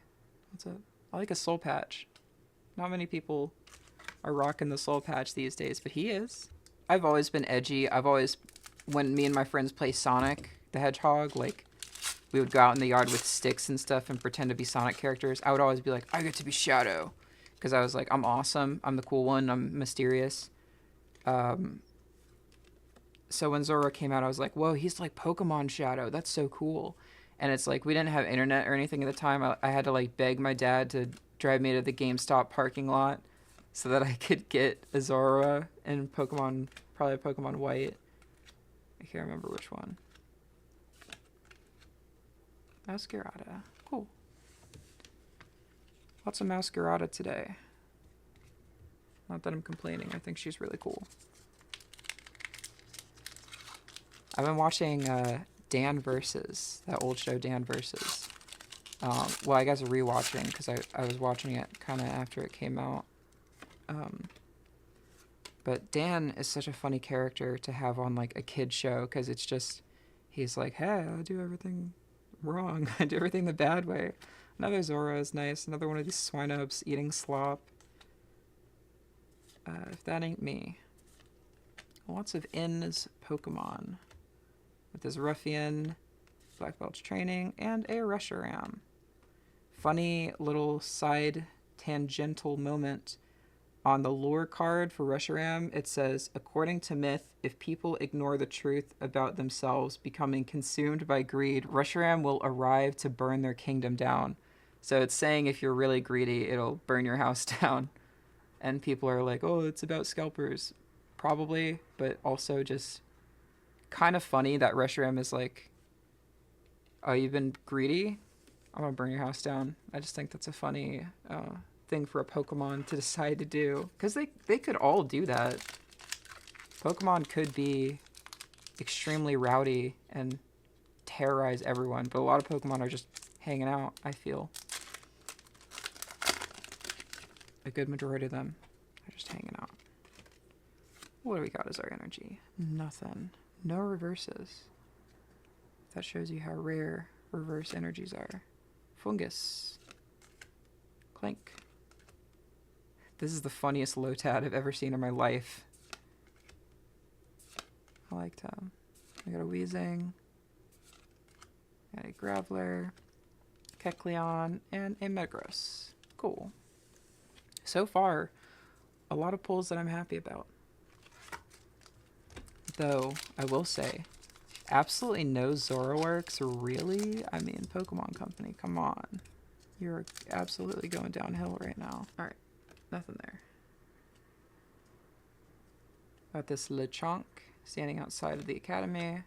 Speaker 1: What's up? I like a soul patch. Not many people are rocking the soul patch these days, but he is. I've always been edgy. When me and my friends play Sonic the Hedgehog, like, we would go out in the yard with sticks and stuff and pretend to be Sonic characters. I would always be like, I get to be Shadow. Because I was like, I'm awesome. I'm the cool one. I'm mysterious. So when Zora came out, I was like, whoa, he's like Pokemon Shadow. That's so cool. And it's like, we didn't have internet or anything at the time. I had to like beg my dad to drive me to the GameStop parking lot so that I could get a Zora and Pokemon, probably Pokemon White. I can't remember which one. Masquerada. Cool. Lots of Masquerada today. Not that I'm complaining. I think she's really cool. I've been watching Dan Versus, that old show Dan Versus. Well, I guess rewatching because I was watching it kind of after it came out. But Dan is such a funny character to have on like a kid show because it's just, he's like, hey, I do everything wrong. I do everything the bad way. Another Zora is nice. Another one of these swine-ups eating slop. If that ain't me. Lots of N's Pokemon. With his Ruffian, Black Belt's training, and a Reshiram. Funny little side tangential moment. On the lore card for Reshiram, it says, according to myth, if people ignore the truth about themselves becoming consumed by greed, Reshiram will arrive to burn their kingdom down. So it's saying if you're really greedy, it'll burn your house down. And people are like, oh, it's about scalpers. Probably, but also just kind of funny that Reshiram is like, oh, you've been greedy? I'm gonna burn your house down. I just think that's a funny thing for a Pokemon to decide to do. Because they could all do that. Pokemon could be extremely rowdy and terrorize everyone, but a lot of Pokemon are just hanging out, I feel. A good majority of them are just hanging out. What do we got as our energy? Nothing. No reverses. That shows you how rare reverse energies are. Fungus. Clank. This is the funniest Lotad I've ever seen in my life. I liked him. I got a Weezing. Got a Graveler. Kecleon. And a Metagross. Cool. So far, a lot of pulls that I'm happy about. Though, I will say, absolutely no Zoroarks, really? I mean, Pokemon Company, come on. You're absolutely going downhill right now. Alright, nothing there. Got this Lechonk standing outside of the academy.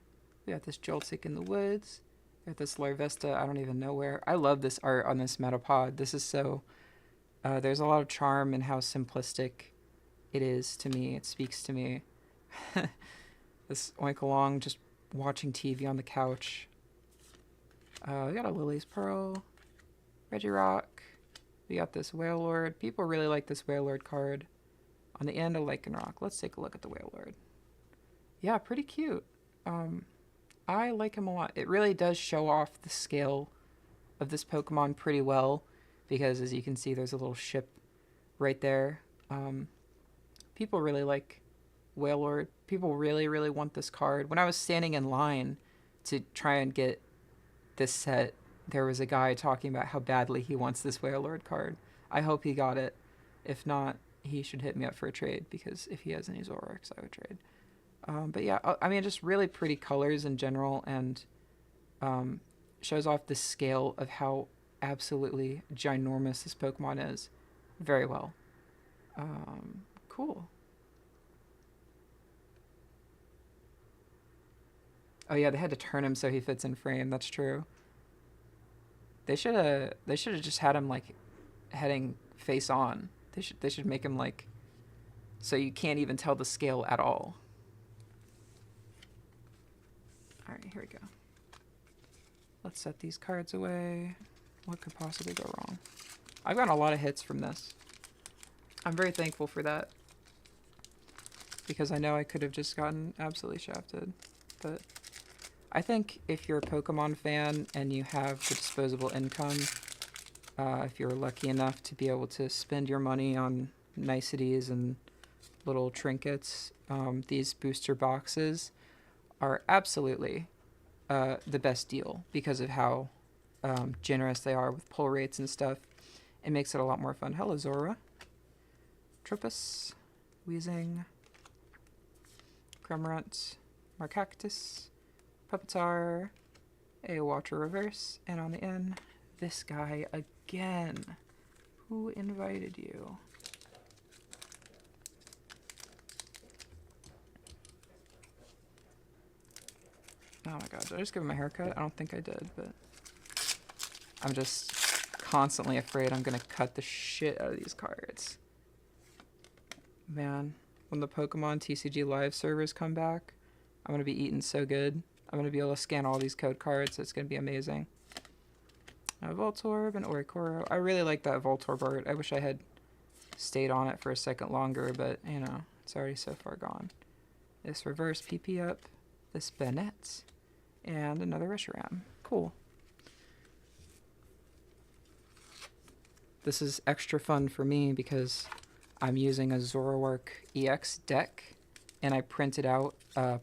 Speaker 1: We got this Joltik in the woods. Got this Larvesta, I don't even know where. I love this art on this Metapod. This is so... there's a lot of charm in how simplistic it is to me. It speaks to me. This Oinkalong just watching TV on the couch. We got a Lily's Pearl. Regirock. We got this Whalelord. People really like this Whalelord card. On the end, a Lycanroc. Let's take a look at the Whalelord. Yeah, pretty cute. I like him a lot. It really does show off the scale of this Pokemon pretty well, because as you can see, there's a little ship right there. People really like Whalelord. People really, really want this card. When I was standing in line to try and get this set, there was a guy talking about how badly he wants this Whalelord card. I hope he got it. If not, he should hit me up for a trade, because if he has any Zoroarks, I would trade. But yeah, I mean, just really pretty colors in general, and shows off the scale of how absolutely ginormous this Pokemon is very well. Cool. Oh yeah, they had to turn him so he fits in frame. That's true. They should have just had him like heading face on. They should make him like so you can't even tell the scale at all. All right, here we go. Let's set these cards away. What could possibly go wrong? I've gotten a lot of hits from this. I'm very thankful for that, because I know I could have just gotten absolutely shafted. But I think if you're a Pokemon fan and you have the disposable income, if you're lucky enough to be able to spend your money on niceties and little trinkets, these booster boxes are absolutely the best deal, because of how generous they are with pull rates and stuff. It makes it a lot more fun. Hello, Zora. Tropus, Weezing, Cramorant, Marcactus, Puppetar, a Water Reverse, and on the end, this guy again. Who invited you? Oh my god, did I just give him a haircut? I don't think I did, but I'm just constantly afraid I'm gonna cut the shit out of these cards. Man, when the Pokemon TCG Live servers come back, I'm gonna be eating so good. I'm gonna be able to scan all these code cards. It's gonna be amazing. Voltorb and Oricoro. I really like that Voltorb art. I wish I had stayed on it for a second longer, but you know, it's already so far gone. This reverse PP up. This Bennett. And another Reshiram. Cool. This is extra fun for me because I'm using a Zoroark EX deck, and I printed out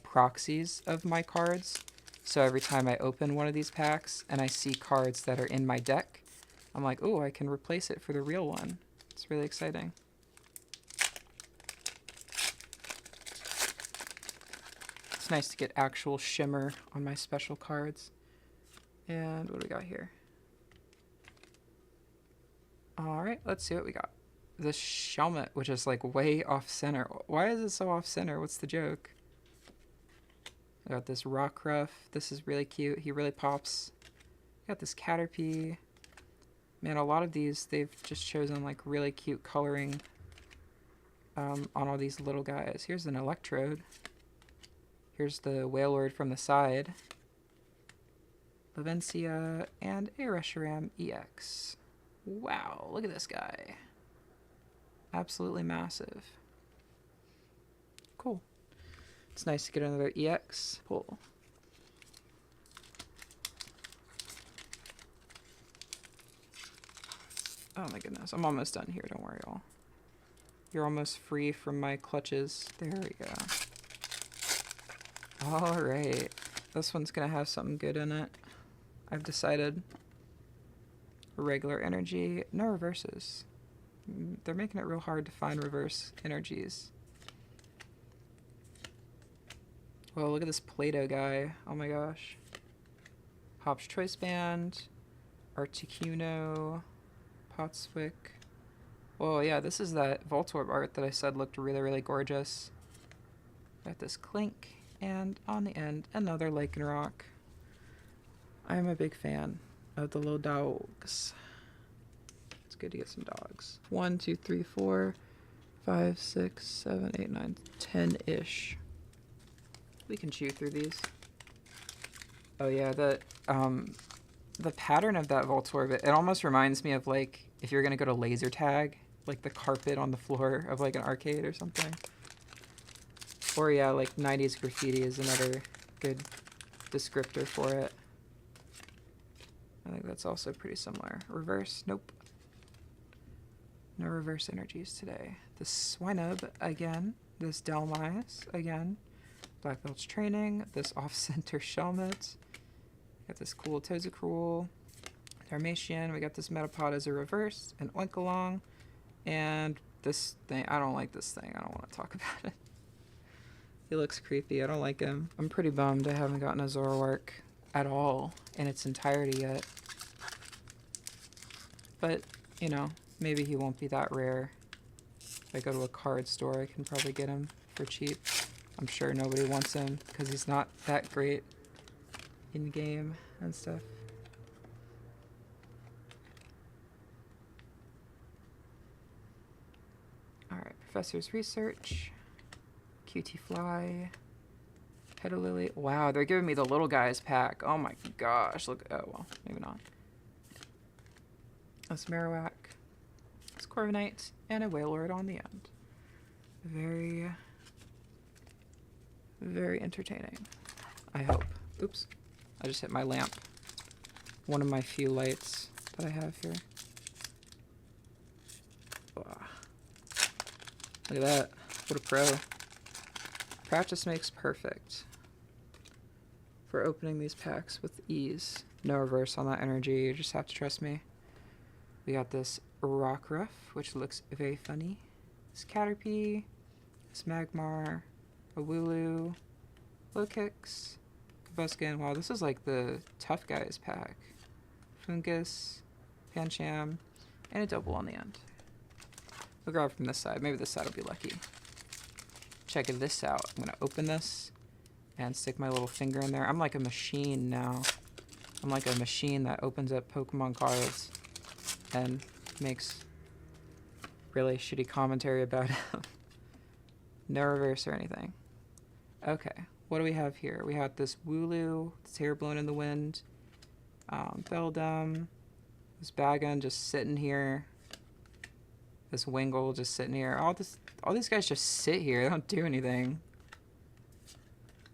Speaker 1: proxies of my cards. So every time I open one of these packs and I see cards that are in my deck, I'm like, oh, I can replace it for the real one. It's really exciting. It's nice to get actual shimmer on my special cards. And what do we got here? Alright, let's see what we got. The Shelmet, which is like way off center. Why is it so off center? What's the joke? I got this Rockruff. This is really cute. He really pops. Got this Caterpie. Man, a lot of these, they've just chosen like really cute coloring on all these little guys. Here's an Electrode. Here's the Whalelord from the side. Lavencia and a Reshiram EX. Wow, look at this guy. Absolutely massive. Cool. It's nice to get another EX pull. Oh my goodness, I'm almost done here, don't worry y'all. You're almost free from my clutches. There we go. Alright, this one's gonna have something good in it. I've decided. Regular energy, no reverses. They're making it real hard to find reverse energies. Whoa, look at this Play-Doh guy. Oh my gosh. Hop's Choice Band, Articuno, Potswick. Whoa, yeah, this is that Voltorb art that I said looked really, really gorgeous. Got this Clink, and on the end, another Lycanroc. I am a big fan of the little dogs. It's good to get some dogs. 1, 2, 3, 4, 5, 6, 7, 8, 9, 10-ish. We can chew through these. Oh yeah, the pattern of that Voltorb, it almost reminds me of like if you're gonna go to laser tag, like the carpet on the floor of like an arcade or something. Or yeah, like 90s graffiti is another good descriptor for it. I think that's also pretty similar. Reverse, nope. No reverse energies today. This Swinub again. This Delmise again. Black Belt's Training. This Off-Center Shelmet. Got this cool Tozacruel. Darmatian. We got this Metapod as a reverse. An Oinkalong. And this thing. I don't like this thing. I don't want to talk about it. He looks creepy. I don't like him. I'm pretty bummed I haven't gotten a Zoroark at all in its entirety yet. But, you know, maybe he won't be that rare. If I go to a card store, I can probably get him for cheap. I'm sure nobody wants him because he's not that great in game and stuff. Alright, Professor's Research. QT Fly. Petalily. Wow, they're giving me the little guys pack. Oh my gosh. Look. Oh, well, maybe not. That's Marowak. It's Corviknight. And a Wailord on the end. Very, very entertaining. I hope. Oops. I just hit my lamp. One of my few lights that I have here. Ugh. Look at that. What a pro. Practice makes perfect for opening these packs with ease. No reverse on that energy. You just have to trust me. We got this Rockruff, which looks very funny. This Caterpie. This Magmar. A Wooloo. Lokix. Kabuskin. Wow, this is like the tough guys pack. Fungus. Pancham. And a double on the end. We'll grab from this side. Maybe this side will be lucky. Check this out. I'm gonna open this and stick my little finger in there. I'm like a machine now. I'm like a machine that opens up Pokemon cards and makes really shitty commentary about it. No reverse or anything. Okay, what do we have here? We have this Wooloo, its hair blown in the wind. Beldum, this Bagon just sitting here. This Wingull just sitting here. All these guys just sit here. They don't do anything.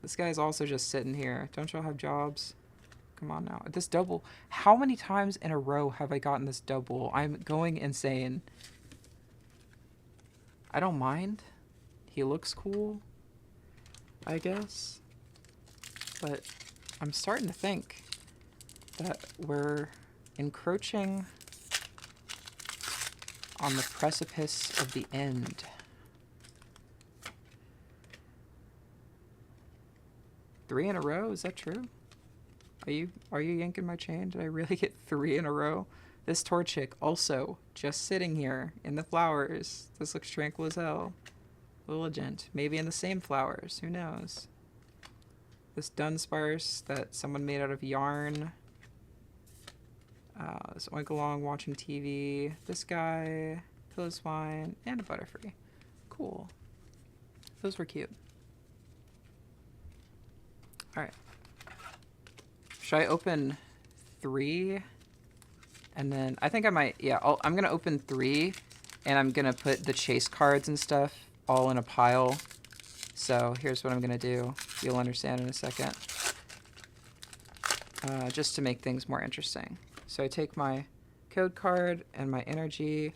Speaker 1: This guy's also just sitting here. Don't y'all have jobs? Come on now. This double. How many times in a row have I gotten this double? I'm going insane. I don't mind. He looks cool, I guess. But I'm starting to think that we're encroaching on the precipice of the end. Three in a row? Is that true? Are you yanking my chain? Did I really get 3 in a row? This Torchic also just sitting here in the flowers. This looks tranquil as hell. Lilligant. Maybe in the same flowers. Who knows? This Dunsparce that someone made out of yarn. This Oinkalong watching TV. This guy. Piloswine. And a Butterfree. Cool. Those were cute. Alright. Should I open 3? And then, I think I might, yeah, I'm going to open 3. And I'm going to put the chase cards and stuff all in a pile. So here's what I'm going to do. You'll understand in a second. Just to make things more interesting. So I take my code card and my energy.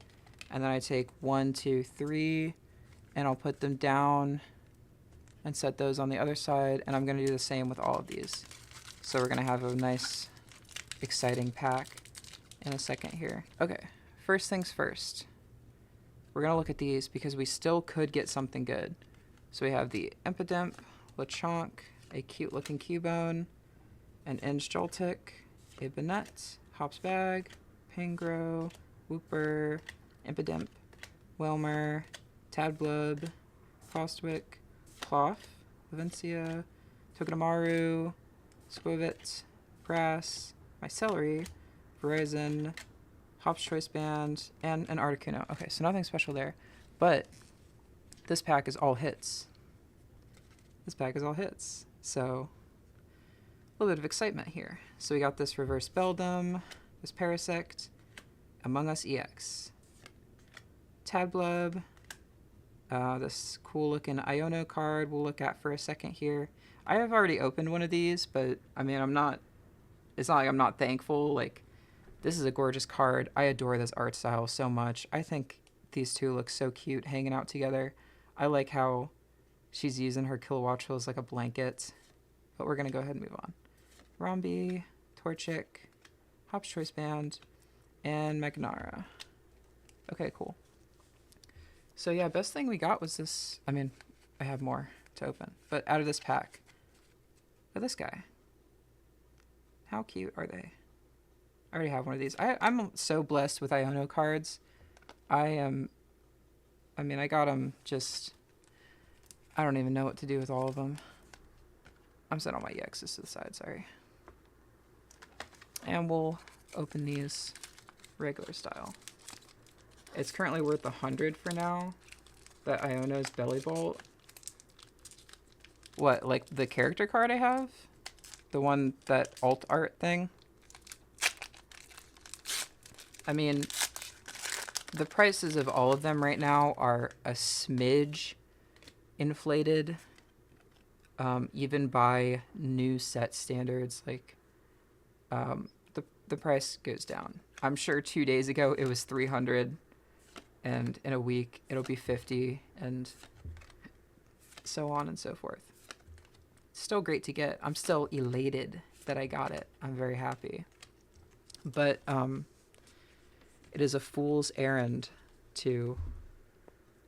Speaker 1: And then I take 1, 2, 3. And I'll put them down and set those on the other side. And I'm going to do the same with all of these. So we're going to have a nice, exciting pack in a second here. Okay, first things first. We're going to look at these because we still could get something good. So we have the Impidimp, Lechonk, a cute looking Cubone, an Joltik, a Banette, Hopsbag, Pangro, Wooper, Impidimp, Wilmer, Tadblub, Frostwick, Cloth, Lavencia, Togedemaru, Squivit, Brass, my Celery, Verizon, Hop's Choice Band, and an Articuno. Okay, so nothing special there. But this pack is all hits. This pack is all hits. So a little bit of excitement here. So we got this Reverse Beldum, this Parasect, Among Us EX, Tadblub, this cool looking Iono card we'll look at for a second here. I have already opened one of these, but I mean, it's not like I'm not thankful. Like, this is a gorgeous card. I adore this art style so much. I think these two look so cute hanging out together. I like how she's using her Kilowattrel as like a blanket, but we're going to go ahead and move on. Rombi, Torchic, Hop's Choice Band, and Magnara. Okay, cool. So yeah, best thing we got was this. I mean, I have more to open, but out of this pack, this guy. How cute are they? I already have one of these. I'm so blessed with Iono cards. I mean, I got them just... I don't even know what to do with all of them. I'm setting all my EXs to the side, sorry. And we'll open these regular style. It's currently worth 100 for now. That Iono's Belly Bolt. What, like the character card I have? The one, that alt art thing? I mean, the prices of all of them right now are a smidge inflated, even by new set standards. Like, the price goes down. I'm sure 2 days ago it was 300, and in a week it'll be 50, and so on and so forth. Still great to get. I'm still elated that I got it. I'm very happy. But it is a fool's errand to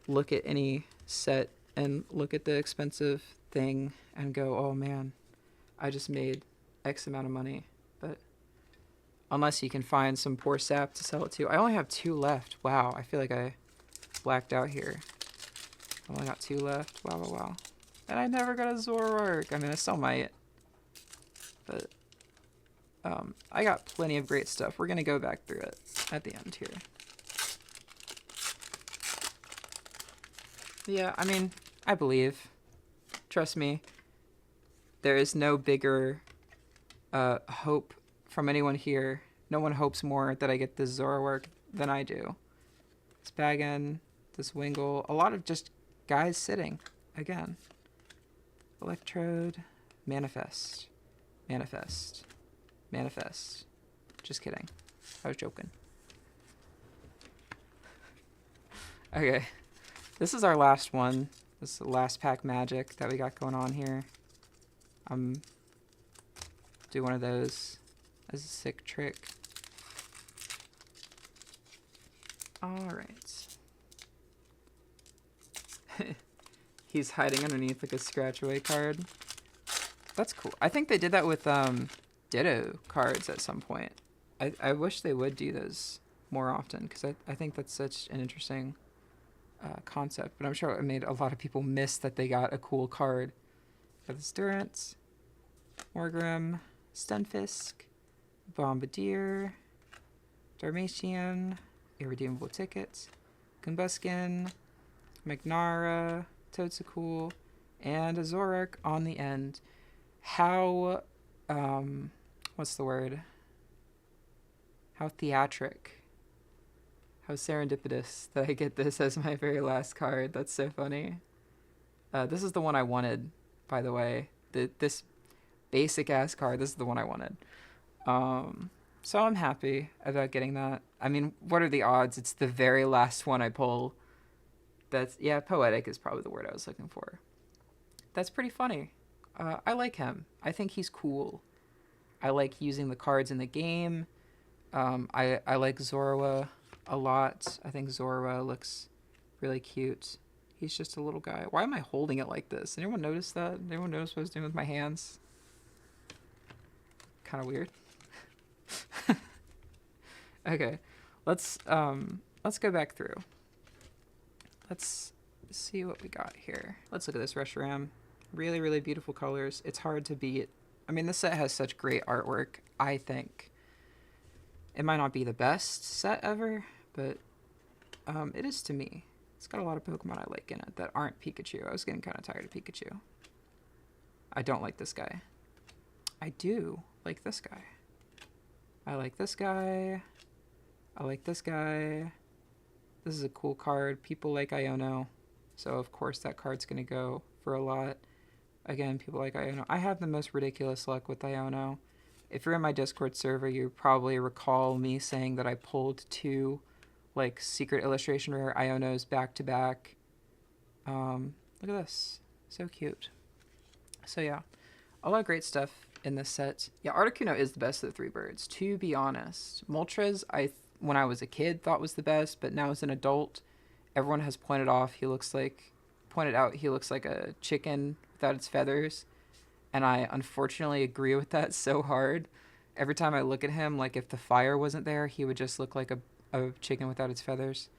Speaker 1: look at any set and look at the expensive thing and go, oh man, I just made X amount of money. But unless you can find some poor sap to sell it to. I only have 2 left. Wow, I feel like I blacked out here. I only got 2 left. Wow, wow, wow. And I never got a Zoroark. I mean, I still might. But I got plenty of great stuff. We're going to go back through it at the end here. Yeah, I mean, I believe. Trust me. There is no bigger hope from anyone here. No one hopes more that I get this Zoroark than I do. This Bagon, this Wingull, a lot of just guys sitting again. Electrode, Manifest, Manifest, Manifest. Just kidding. I was joking. Okay, this is our last one. This is the last pack magic that we got going on here. Do one of those as a sick trick. Alright. He's hiding underneath like a scratch away card. That's cool. I think they did that with Ditto cards at some point. I wish they would do those more often, because I think that's such an interesting concept. But I'm sure it made a lot of people miss that they got a cool card. Got this Durant, Morgrim, Stunfisk, Bombardier, Darmatian, Irredeemable Ticket, Combuskin, Magnara, Toadstool, and a Zoroark on the end. How, what's the word? How theatric. How serendipitous that I get this as my very last card. That's so funny. This is the one I wanted, by the way. This basic ass card, this is the one I wanted. So I'm happy about getting that. I mean, what are the odds? It's the very last one I pull. That's, yeah, poetic is probably the word I was looking for. That's pretty funny. I like him. I think he's cool. I like using the cards in the game. I like Zorua a lot. I think Zorua looks really cute. He's just a little guy. Why am I holding it like this? Anyone notice that? Anyone notice what I was doing with my hands? Kind of weird. Okay, let's go back through. Let's see what we got here. Let's look at this Reshiram. Really, really beautiful colors. It's hard to beat I mean, this set has such great artwork. I think it might not be the best set ever, but it is to me. It's got a lot of Pokemon I like in it that aren't Pikachu. I was getting kind of tired of Pikachu. I don't like this guy. I do like this guy. I like this guy. I like this guy. This is a cool card. People like Iono. So, of course, that card's going to go for a lot. Again, people like Iono. I have the most ridiculous luck with Iono. If you're in my Discord server, you probably recall me saying that I pulled 2, like, secret illustration rare Ionos back to back. Look at this. So cute. So, yeah. A lot of great stuff in this set. Yeah, Articuno is the best of the 3 birds, to be honest. Moltres, when I was a kid, thought was the best, but now as an adult, everyone has pointed out he looks like a chicken without its feathers, and I unfortunately agree with that so hard. Every time I look at him, like if the fire wasn't there, he would just look like a chicken without its feathers.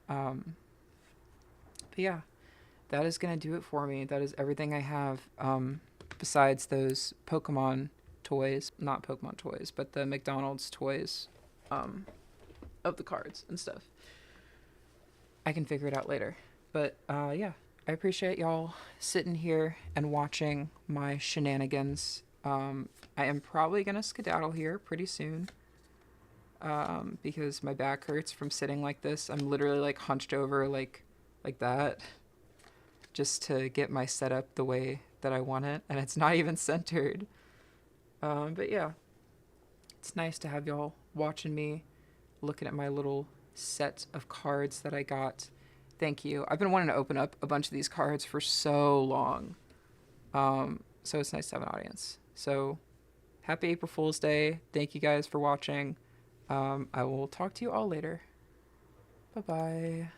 Speaker 1: But yeah, that is gonna do it for me. That is everything I have. Besides those Pokemon toys, not Pokemon toys, but the McDonald's toys, of the cards and stuff. I can figure it out later. But yeah, I appreciate y'all sitting here and watching my shenanigans. I am probably gonna skedaddle here pretty soon, because my back hurts from sitting like this. I'm literally like hunched over like that, just to get my setup the way that I want it, and it's not even centered. But yeah, it's nice to have y'all watching me, looking at my little set of cards that I got. Thank you. I've been wanting to open up a bunch of these cards for so long. So it's nice to have an audience. So happy April Fool's Day. Thank you guys for watching. I will talk to you all later. Bye-bye.